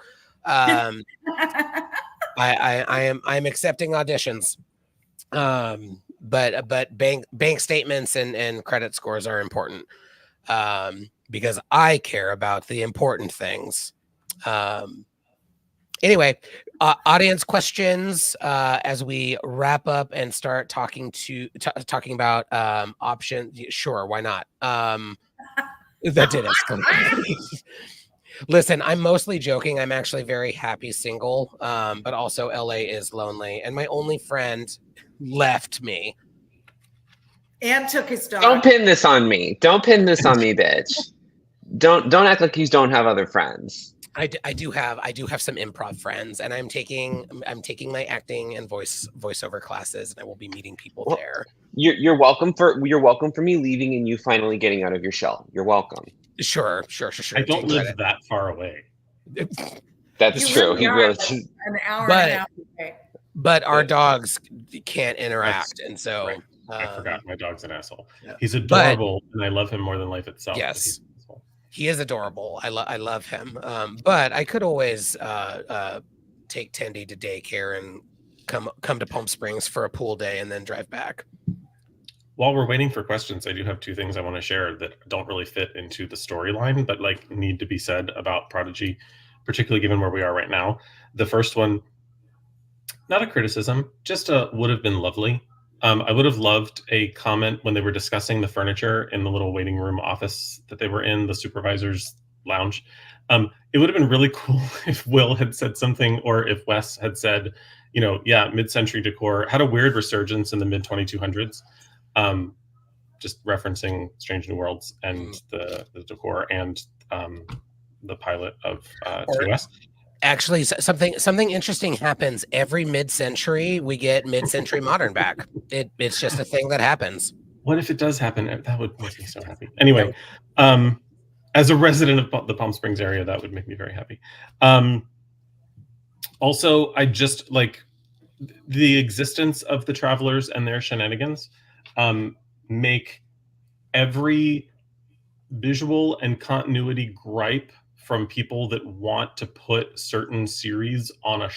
I'm accepting auditions. But bank statements and credit scores are important because I care about the important things. Anyway, audience questions as we wrap up and start talking about options. Sure, why not? That did escalate. Listen, I'm mostly joking. I'm actually very happy single, but also LA is lonely, and my only friend left me
and took his dog.
Don't pin this on me. Don't pin this on me, bitch. Don't act like you don't have other friends.
I do have some improv friends, and I'm taking my acting and voiceover classes, and I will be meeting people there.
You're welcome for me leaving and you finally getting out of your shell. You're welcome.
Sure.
I don't live that far away.
That's true. He really
an hour and a half away.
But our dogs can't interact, and so
right. I forgot my dog's an asshole. Yeah. He's adorable, and I love him more than life itself.
Yes, he is adorable. I love him. But I could always take Tendy to daycare and come to Palm Springs for a pool day and then drive back.
While we're waiting for questions, I do have two things I want to share that don't really fit into the storyline, but like need to be said about Prodigy, particularly given where we are right now. The first one, not a criticism, just a would have been lovely. I would have loved a comment when they were discussing the furniture in the little waiting room office that they were in, the supervisor's lounge. It would have been really cool if Will had said something, or if Wes had said, yeah, mid-century decor had a weird resurgence in the mid-2200s. Just referencing Strange New Worlds and the decor and the pilot of TOS.
Actually, something interesting happens every mid-century. We get mid-century modern back. It's just a thing that happens.
What if it does happen? That would make me so happy. Anyway, as a resident of the Palm Springs area, that would make me very happy. Also, I just like the existence of the Travelers and their shenanigans make every visual and continuity gripe from people that want to put certain series on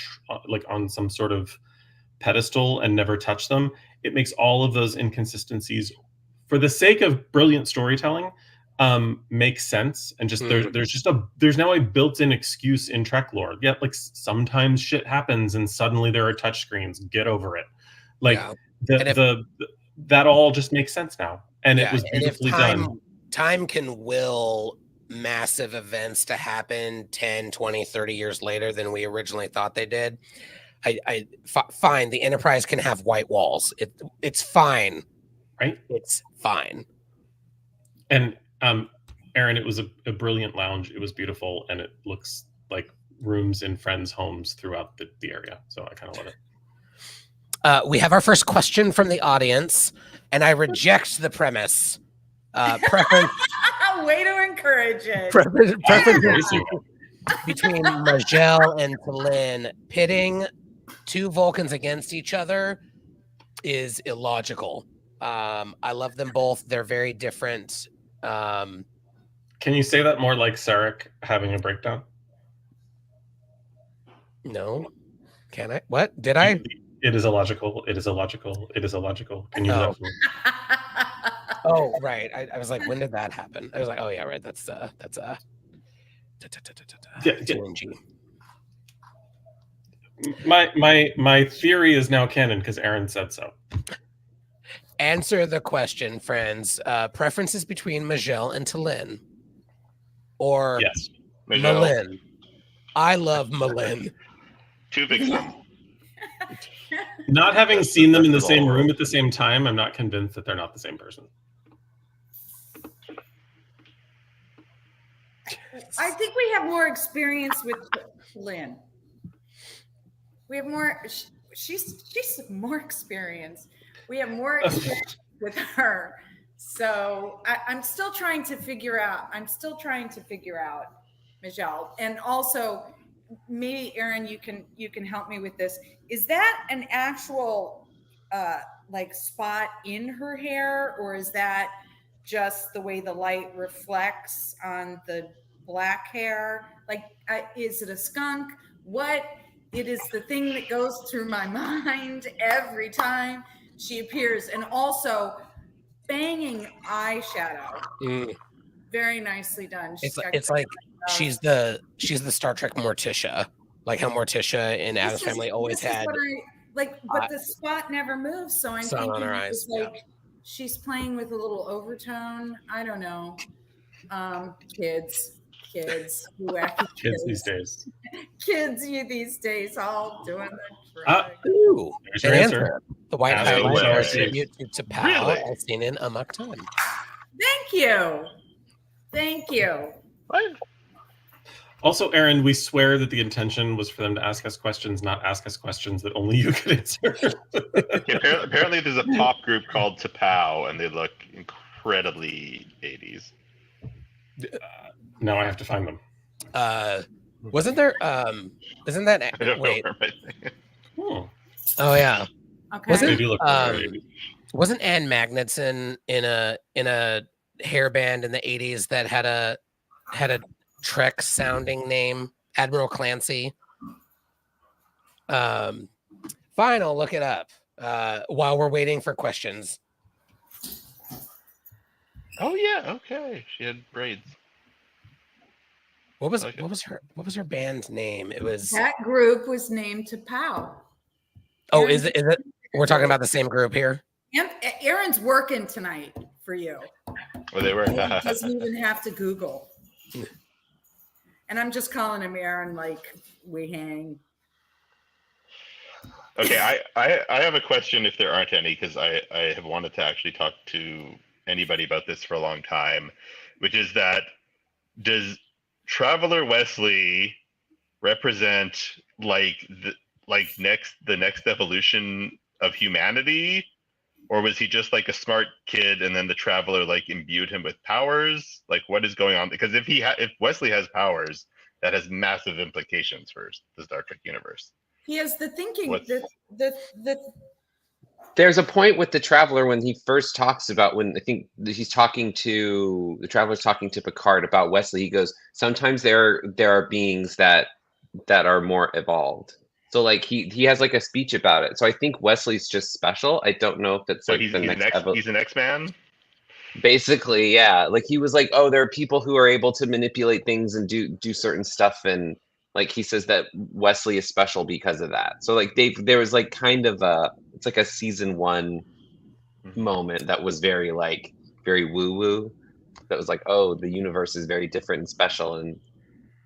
on some sort of pedestal and never touch them. It makes all of those inconsistencies, for the sake of brilliant storytelling, make sense. And just there's now a built-in excuse in Trek lore. Yeah, like sometimes shit happens and suddenly there are touchscreens. Get over it. Like that all just makes sense now, and it was beautifully done.
Time can will massive events to happen 10, 20, 30 years later than we originally thought they did. Fine, the Enterprise can have white walls. It's fine.
Right?
It's fine.
And Aaron, it was a brilliant lounge. It was beautiful, and it looks like rooms in friends' homes throughout the area. So I kind of love it.
We have our first question from the audience, and I reject the premise. Preference.
Way to encourage it.
Preference between Majel and Talyn. Pitting two Vulcans against each other is illogical. I love them both. They're very different.
Can you say that more like Sarek having a breakdown?
No. Can I? What? Did I?
It is illogical. It is illogical. It is illogical. Can you do that for me?
Oh, right. I was like, when did that happen? I was like, oh yeah, right. That's TNG.
My theory is now canon because Aaron said so.
Answer the question, friends. Preferences between Majel and Talyn, or
yes,
Malin. I love Malin.
Two big ones.
Not having seen them in the same room at the same time, I'm not convinced that they're not the same person.
I think we have more experience with Lynn. We have more. She's more experience. We have more experience with her. So I'm still trying to figure out. Michelle, and also maybe Aaron, you can help me with this. Is that an actual like spot in her hair, or is that just the way the light reflects on the black hair? Like, is it a skunk? What? It is the thing that goes through my mind every time she appears. And also banging eyeshadow. Very nicely done.
It's like she's the Star Trek Morticia, like how Morticia in Addams Family always had.
But the spot never moves, so I'm thinking
on her eyes.
Like she's playing with a little overtone. I don't know. Kids these days. Kids these days, all doing the
ooh,
there's your answer.
The white highlight tribute to Pal,
Really?
as seen in Amok Time.
Thank you.
What?
Also, Aaron, we swear that the intention was for them to ask us questions, not ask us questions that only you could answer.
Apparently, there's a pop group called T'Pau, and they look incredibly 80s.
Now I have to find them.
Wasn't there? Isn't that?
I don't
Wait.
know where my
Oh yeah.
Okay.
They do look very 80s.
Wasn't Ann Magnuson in a hairband in the 80s that had a Trek sounding name? Admiral Clancy. Fine, I'll look it up while we're waiting for questions.
Oh yeah, okay. She had braids.
What was her band name? It was
That group was named T'Pau.
Oh, is it? We're talking about the same group here.
Aaron's working tonight for you.
Well, they were.
He doesn't even have to Google. And I'm just calling him Aaron like we hang.
Okay, I have a question if there aren't any, because I have wanted to actually talk to anybody about this for a long time, which is that does Traveler Wesley represent like the next evolution of humanity, or was he just like a smart kid and then the Traveler like imbued him with powers? Like, what is going on? Because if Wesley has powers, that has massive implications for the Star Trek universe.
He has the thinking.
There's a point with the Traveler when he first talks about, when I think he's talking to the Traveler's talking to Picard about Wesley. He goes, sometimes there are beings that are more evolved. So like he has like a speech about it. So I think Wesley's just special. I don't know if it's
So
like
he's an X-Man.
Basically, yeah. Like he was like, oh, there are people who are able to manipulate things and do certain stuff, and like he says that Wesley is special because of that. So like there was like kind of it's like a season 1 moment that was very woo woo. That was like, oh, the universe is very different and special, and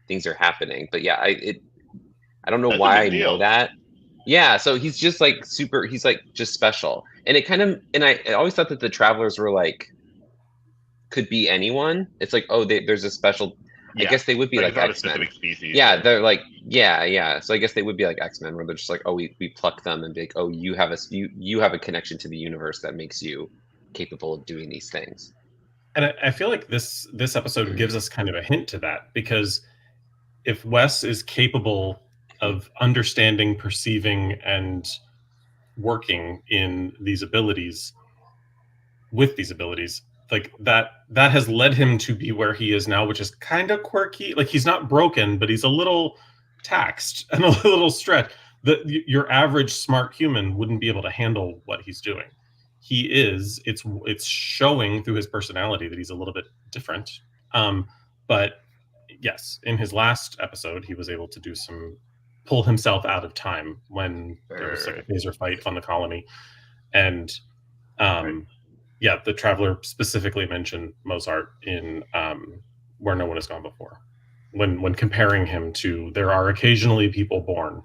things are happening. But yeah, I don't know
That's
why
a
I
big
know
deal.
that. Yeah, so he's just like super. He's like just special, and I always thought that the Travelers were like could be anyone. It's like, oh, there's a special. I guess they would be like
it's not a
X-Men.
specific species.
Yeah, they're like, yeah. So I guess they would be like X-Men, where they're just like, oh, we pluck them and be like, oh, you have a connection to the universe that makes you capable of doing these things.
And I feel like this episode gives us kind of a hint to that, because if Wes is capable of understanding, perceiving, and working in these abilities, like that has led him to be where he is now, which is kind of quirky. Like, he's not broken, but he's a little taxed and a little stretched. Your average smart human wouldn't be able to handle what he's doing. It's showing through his personality that he's a little bit different. But yes, in his last episode, he was able to pull himself out of time when there was like a phaser fight on the colony. And yeah, the Traveler specifically mentioned Mozart in Where No One Has Gone Before, when comparing him to, there are occasionally people born.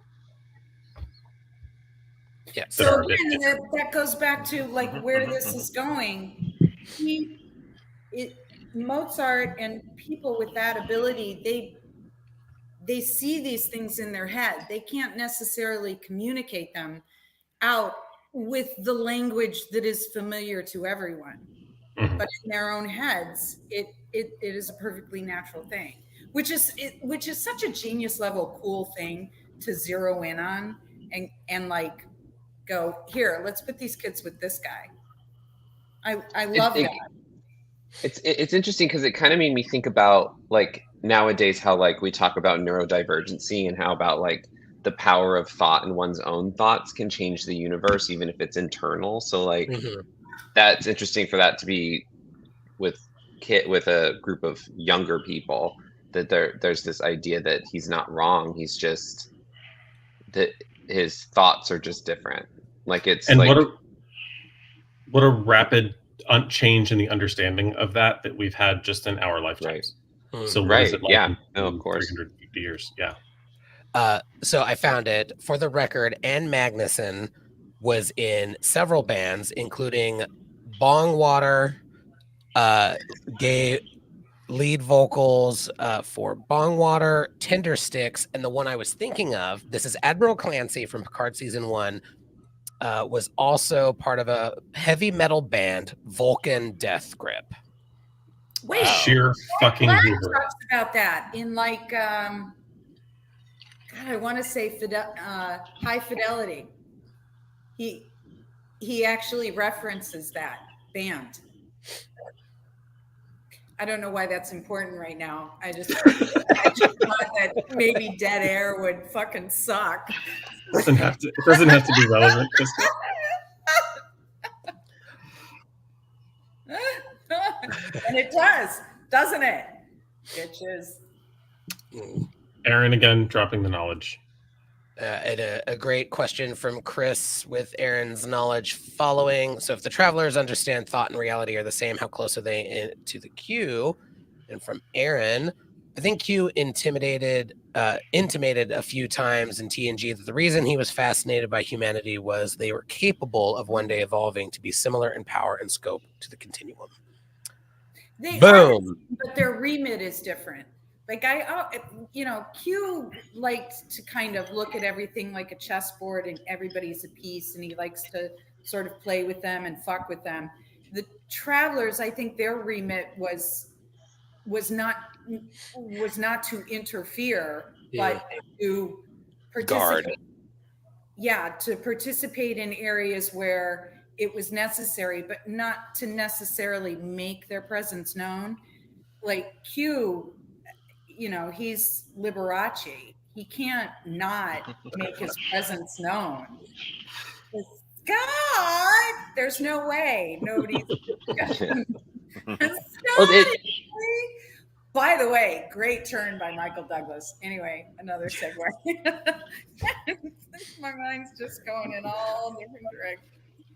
Yeah.
So again, that goes back to like where this is going. Mozart and people with that ability, they see these things in their head. They can't necessarily communicate them out with the language that is familiar to everyone.
Mm-hmm.
But in their own heads, it is a perfectly natural thing, which is such a genius level cool thing to zero in on and like go, here, let's put these kids with this guy. I love that.
It's interesting because it kind of made me think about like nowadays how like we talk about neurodivergency and how about like the power of thought and one's own thoughts can change the universe even if it's internal. So like that's interesting for that to be with a group of younger people, that there's this idea that he's not wrong. He's just that his thoughts are just different. Like it's
and
like
what a rapid change in the understanding of that we've had just in our lifetimes.
Right.
So what
right.
is it like?
Yeah. No, of course.
350 years. Yeah.
So I found it. For the record, Ann Magnuson was in several bands, including Bong Water, gave lead vocals for Bong Water, Tender Sticks, and the one I was thinking of, this is Admiral Clancy from Picard Season 1, was also part of a heavy metal band, Vulcan Death Grip.
Wait,
sheer fucking
Black
hoover.
talks about that in like, God, I want to say High Fidelity. He actually references that band. I don't know why that's important right now. I just thought that maybe Dead Air would fucking suck.
It doesn't have to be relevant.
And it does, doesn't it? Bitches.
Aaron again dropping the knowledge.
And a great question from Chris with Aaron's knowledge following. So if the travelers understand thought and reality are the same, how close are they to the Q? And from Aaron, I think Q intimated a few times in TNG that the reason he was fascinated by humanity was they were capable of one day evolving to be similar in power and scope to the continuum.
They
Boom.
but their remit is different. Like Q liked to kind of look at everything like a chessboard and everybody's a piece, and he likes to sort of play with them and fuck with them. The travelers, I think their remit was not to interfere, but to participate.
Guard.
Yeah, to participate in areas where it was necessary, but not to necessarily make their presence known. Like Q, he's Liberace. He can't not make his presence known. God, there's no way. Nobody's. By the way, great turn by Michael Douglas. Anyway, another segue. My mind's just going in all different directions.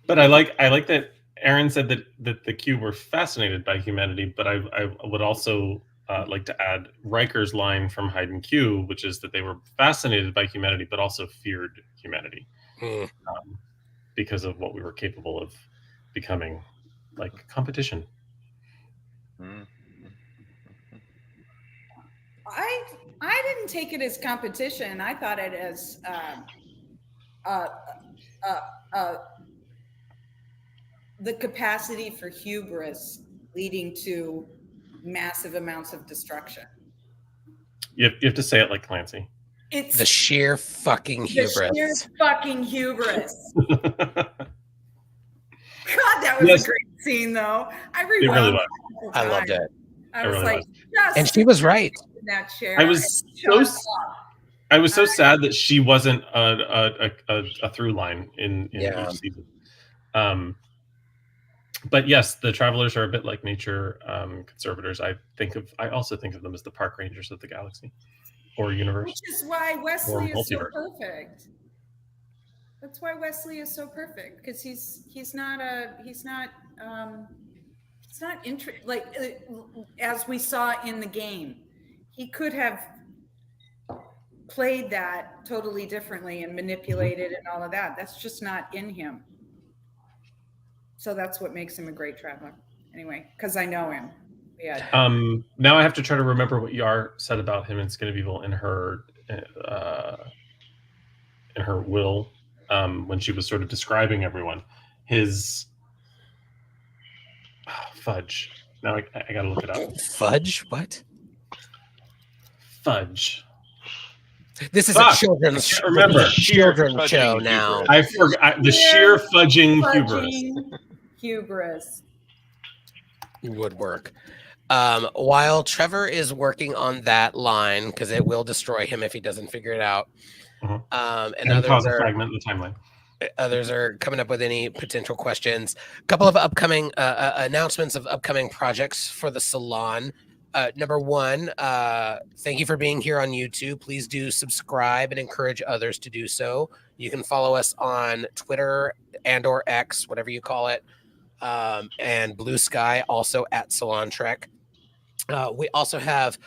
But I like that Aaron said that the Q were fascinated by humanity, but I would also like to add Riker's line from Hayden Q, which is that they were fascinated by humanity, but also feared humanity because of what we were capable of becoming, like competition.
I didn't take it as competition. I thought it as the capacity for hubris leading to massive amounts of destruction.
You have to say it like Clancy.
It's the sheer fucking hubris.
The sheer fucking hubris. God, that was a great scene, though. I rewound
really was.
I loved it.
I was like,
and she was right.
In that chair.
I was so sad that she wasn't a through line in each season. But yes, the travelers are a bit like nature conservators. I also think of them as the park rangers of the galaxy or universe.
Which is why Wesley is so perfect. That's why Wesley is so perfect, because he's not as we saw in the game. He could have played that totally differently and manipulated and all of that. That's just not in him. So that's what makes him a great traveler. Anyway, because I know him. Yeah.
Now I have to try to remember what Yar said about him in Skin of Evil in her will, when she was sort of describing everyone. His fudge. Now I gotta look it up.
Fudge? What?
Fudge.
This is a children's show now.
I forgot the sheer fudging
hubris.
Woodwork. While Trevor is working on that line, because it will destroy him if he doesn't figure it out. And
cause a fragment in the timeline.
Others are coming up with any potential questions. A couple of upcoming announcements of upcoming projects for the Salon. Number one, thank you for being here on YouTube. Please do subscribe and encourage others to do so. You can follow us on Twitter and/or X, whatever you call it, and Blue Sky, also at Salon Trek. We also have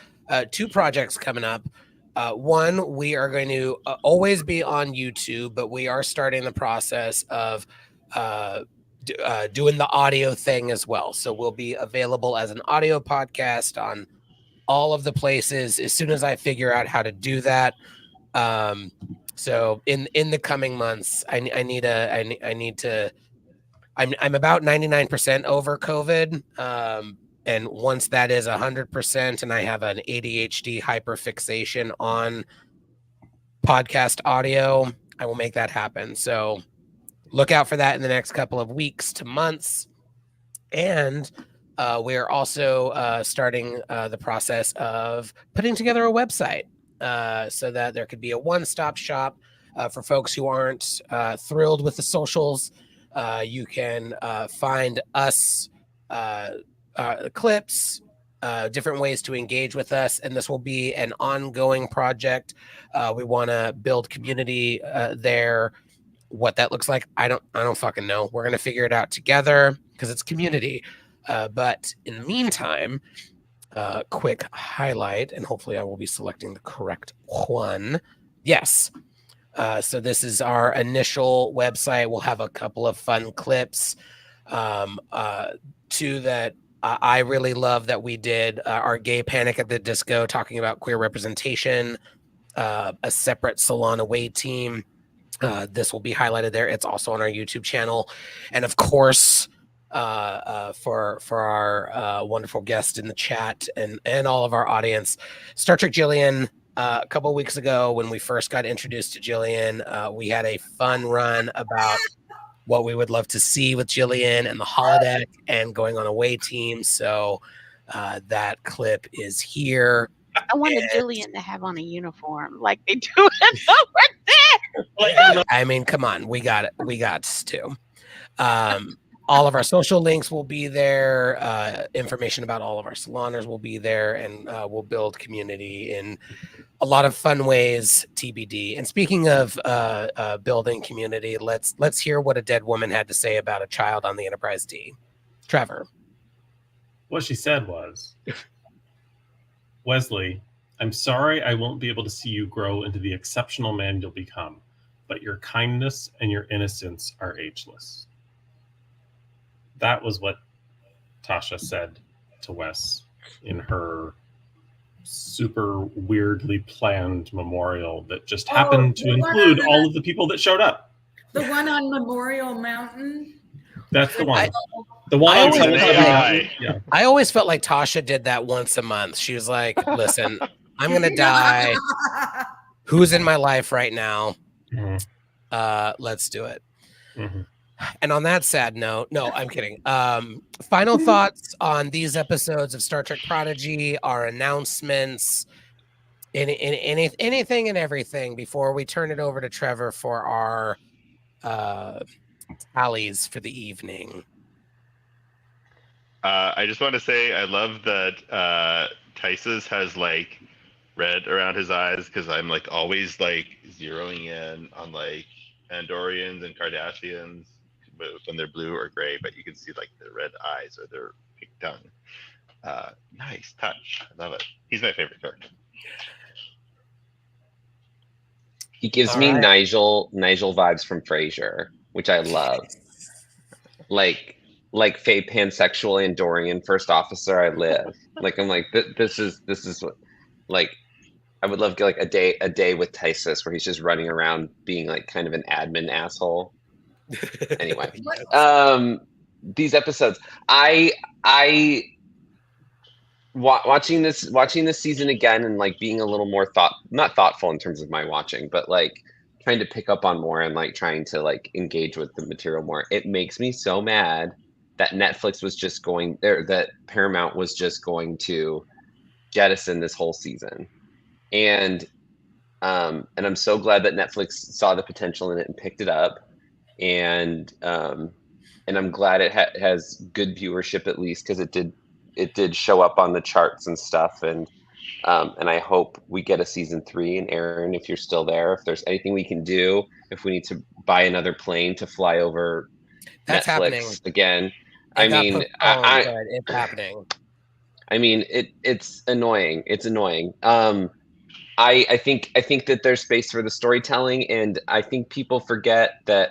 two projects coming up. One, we are going to always be on YouTube, but we are starting the process of doing the audio thing as well. So we'll be available as an audio podcast on all of the places as soon as I figure out how to do that. So in the coming months, I'm about 99% over COVID. And once that is 100% and I have an ADHD hyperfixation on podcast audio, I will make that happen. So look out for that in the next couple of weeks to months. And we are also starting the process of putting together a website so that there could be a one-stop shop for folks who aren't thrilled with the socials. You can find us clips, different ways to engage with us, and this will be an ongoing project. We want to build community there. What that looks like, I don't fucking know. We're gonna figure it out together because it's community. But in the meantime, quick highlight, and hopefully I will be selecting the correct one. Yes. So this is our initial website. We'll have a couple of fun clips. Two that I really love that we did our Gay Panic at the Disco talking about queer representation, a separate Salon away team. This will be highlighted there. It's also on our YouTube channel. And of course, for our wonderful guest in the chat and all of our audience, Star Trek Jillian. A couple of weeks ago, when we first got introduced to Jillian, we had a fun run about what we would love to see with Jillian and the holodeck and going on away team. So that clip is here.
I wanted Jillian to have on a uniform like they do it over there.
I mean, come on, we got it. We got to. All of our social links will be there. Information about all of our saloners will be there, and we'll build community in a lot of fun ways. TBD. And speaking of building community, let's hear what a dead woman had to say about a child on the Enterprise D. Trevor.
What she said was, Wesley, I'm sorry I won't be able to see you grow into the exceptional man you'll become, but your kindness and your innocence are ageless. That was what Tasha said to Wes in her super weirdly planned memorial that just happened to include all of the people that showed up.
The one on Memorial Mountain?
That's the one. The one on
Yeah.
I always felt like Tasha did that once a month. She was like, listen, I'm going to die. Who's in my life right now? Let's do it.
Mm-hmm.
And on that sad note, no, I'm kidding. Final thoughts on these episodes of Star Trek Prodigy, our announcements, anything and everything before we turn it over to Trevor for our tallies for the evening.
I just want to say I love that Tysus has like red around his eyes because I'm like always like zeroing in on like Andorians and Cardassians when they're blue or gray, but you can see like their red eyes or their pink tongue. Nice touch. I love it. He's my favorite character.
He gives me Nigel vibes from Frasier, which I love. Like Faye pansexual Andorian first officer, I live. Like I'm like this is what, like I would love to get like a day with Tysus where he's just running around being like kind of an admin asshole. Anyway, these episodes, watching this season again and like being a little more not thoughtful in terms of my watching, but like trying to pick up on more and like trying to like engage with the material more. It makes me so mad that Netflix was just going there, that Paramount was just going to jettison this whole season. And I'm so glad that Netflix saw the potential in it and picked it up. And I'm glad it has good viewership, at least because it did show up on the charts and stuff. And I hope we get a season 3. And Aaron, if you're still there, if there's anything we can do, if we need to buy another plane to fly over
That's
Netflix
happening
again.
It's happening.
I mean, it's annoying. It's annoying. I think that there's space for the storytelling, and I think people forget that.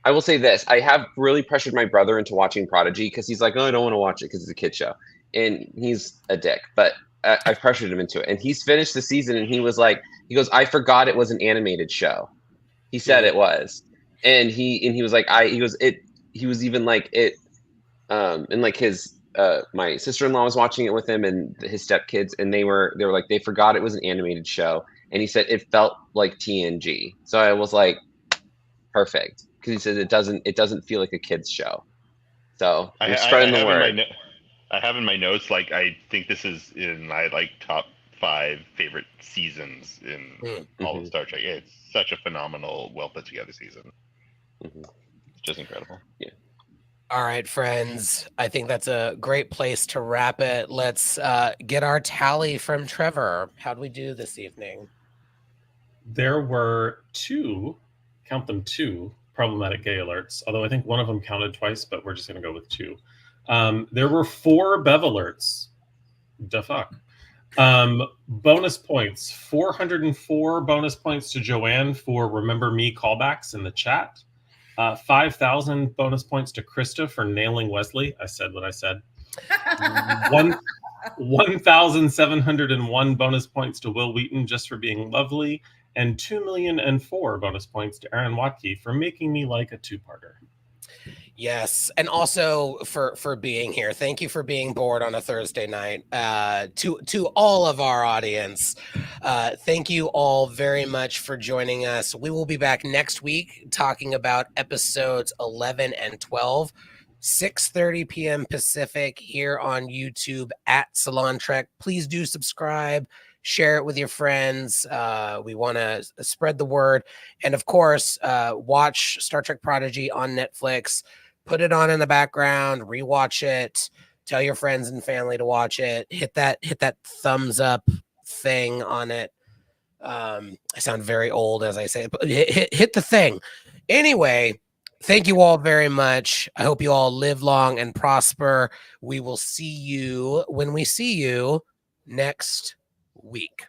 I will say this: I have really pressured my brother into watching Prodigy because he's like, "Oh, I don't want to watch it because it's a kid show," and he's a dick. But I've pressured him into it, and he's finished the season, and he goes, "I forgot it was an animated show." He said it was, and he was like, he was even like it, and like his. My sister-in-law was watching it with him and his stepkids, and they were like, they forgot it was an animated show, and he said it felt like TNG. So I was like, perfect, because he said it doesn't feel like a kids show. So I'm spreading the word.
I have in my notes, like I think this is in my like top 5 favorite seasons in all of Star Trek. It's such a phenomenal, well put together season. It's just incredible.
Yeah.
All right, friends. I think that's a great place to wrap it. Let's get our tally from Trevor. How'd we do this evening?
There were count them two problematic gay alerts, although I think one of them counted twice, but we're just going to go with two. There were 4 Bev alerts. The fuck. Bonus points, 404 bonus points to Joanne for Remember Me callbacks in the chat. 5,000 bonus points to Krista for nailing Wesley. I said what I said. 1,701 bonus points to Will Wheaton just for being lovely, and 2,000,004 bonus points to Aaron Watke for making me like a 2-parter.
Yes, and also for being here. Thank you for being bored on a Thursday night. To all of our audience, thank you all very much for joining us. We will be back next week talking about episodes 11 and 12, 6:30 p.m. Pacific here on YouTube at Salon Trek. Please do subscribe, share it with your friends. We want to spread the word, and of course, watch Star Trek Prodigy on Netflix. Put it on in the background, rewatch it, tell your friends and family to watch it. Hit that thumbs up thing on it. I sound very old as I say it, but hit the thing. Anyway, thank you all very much. I hope you all live long and prosper. We will see you when we see you next week.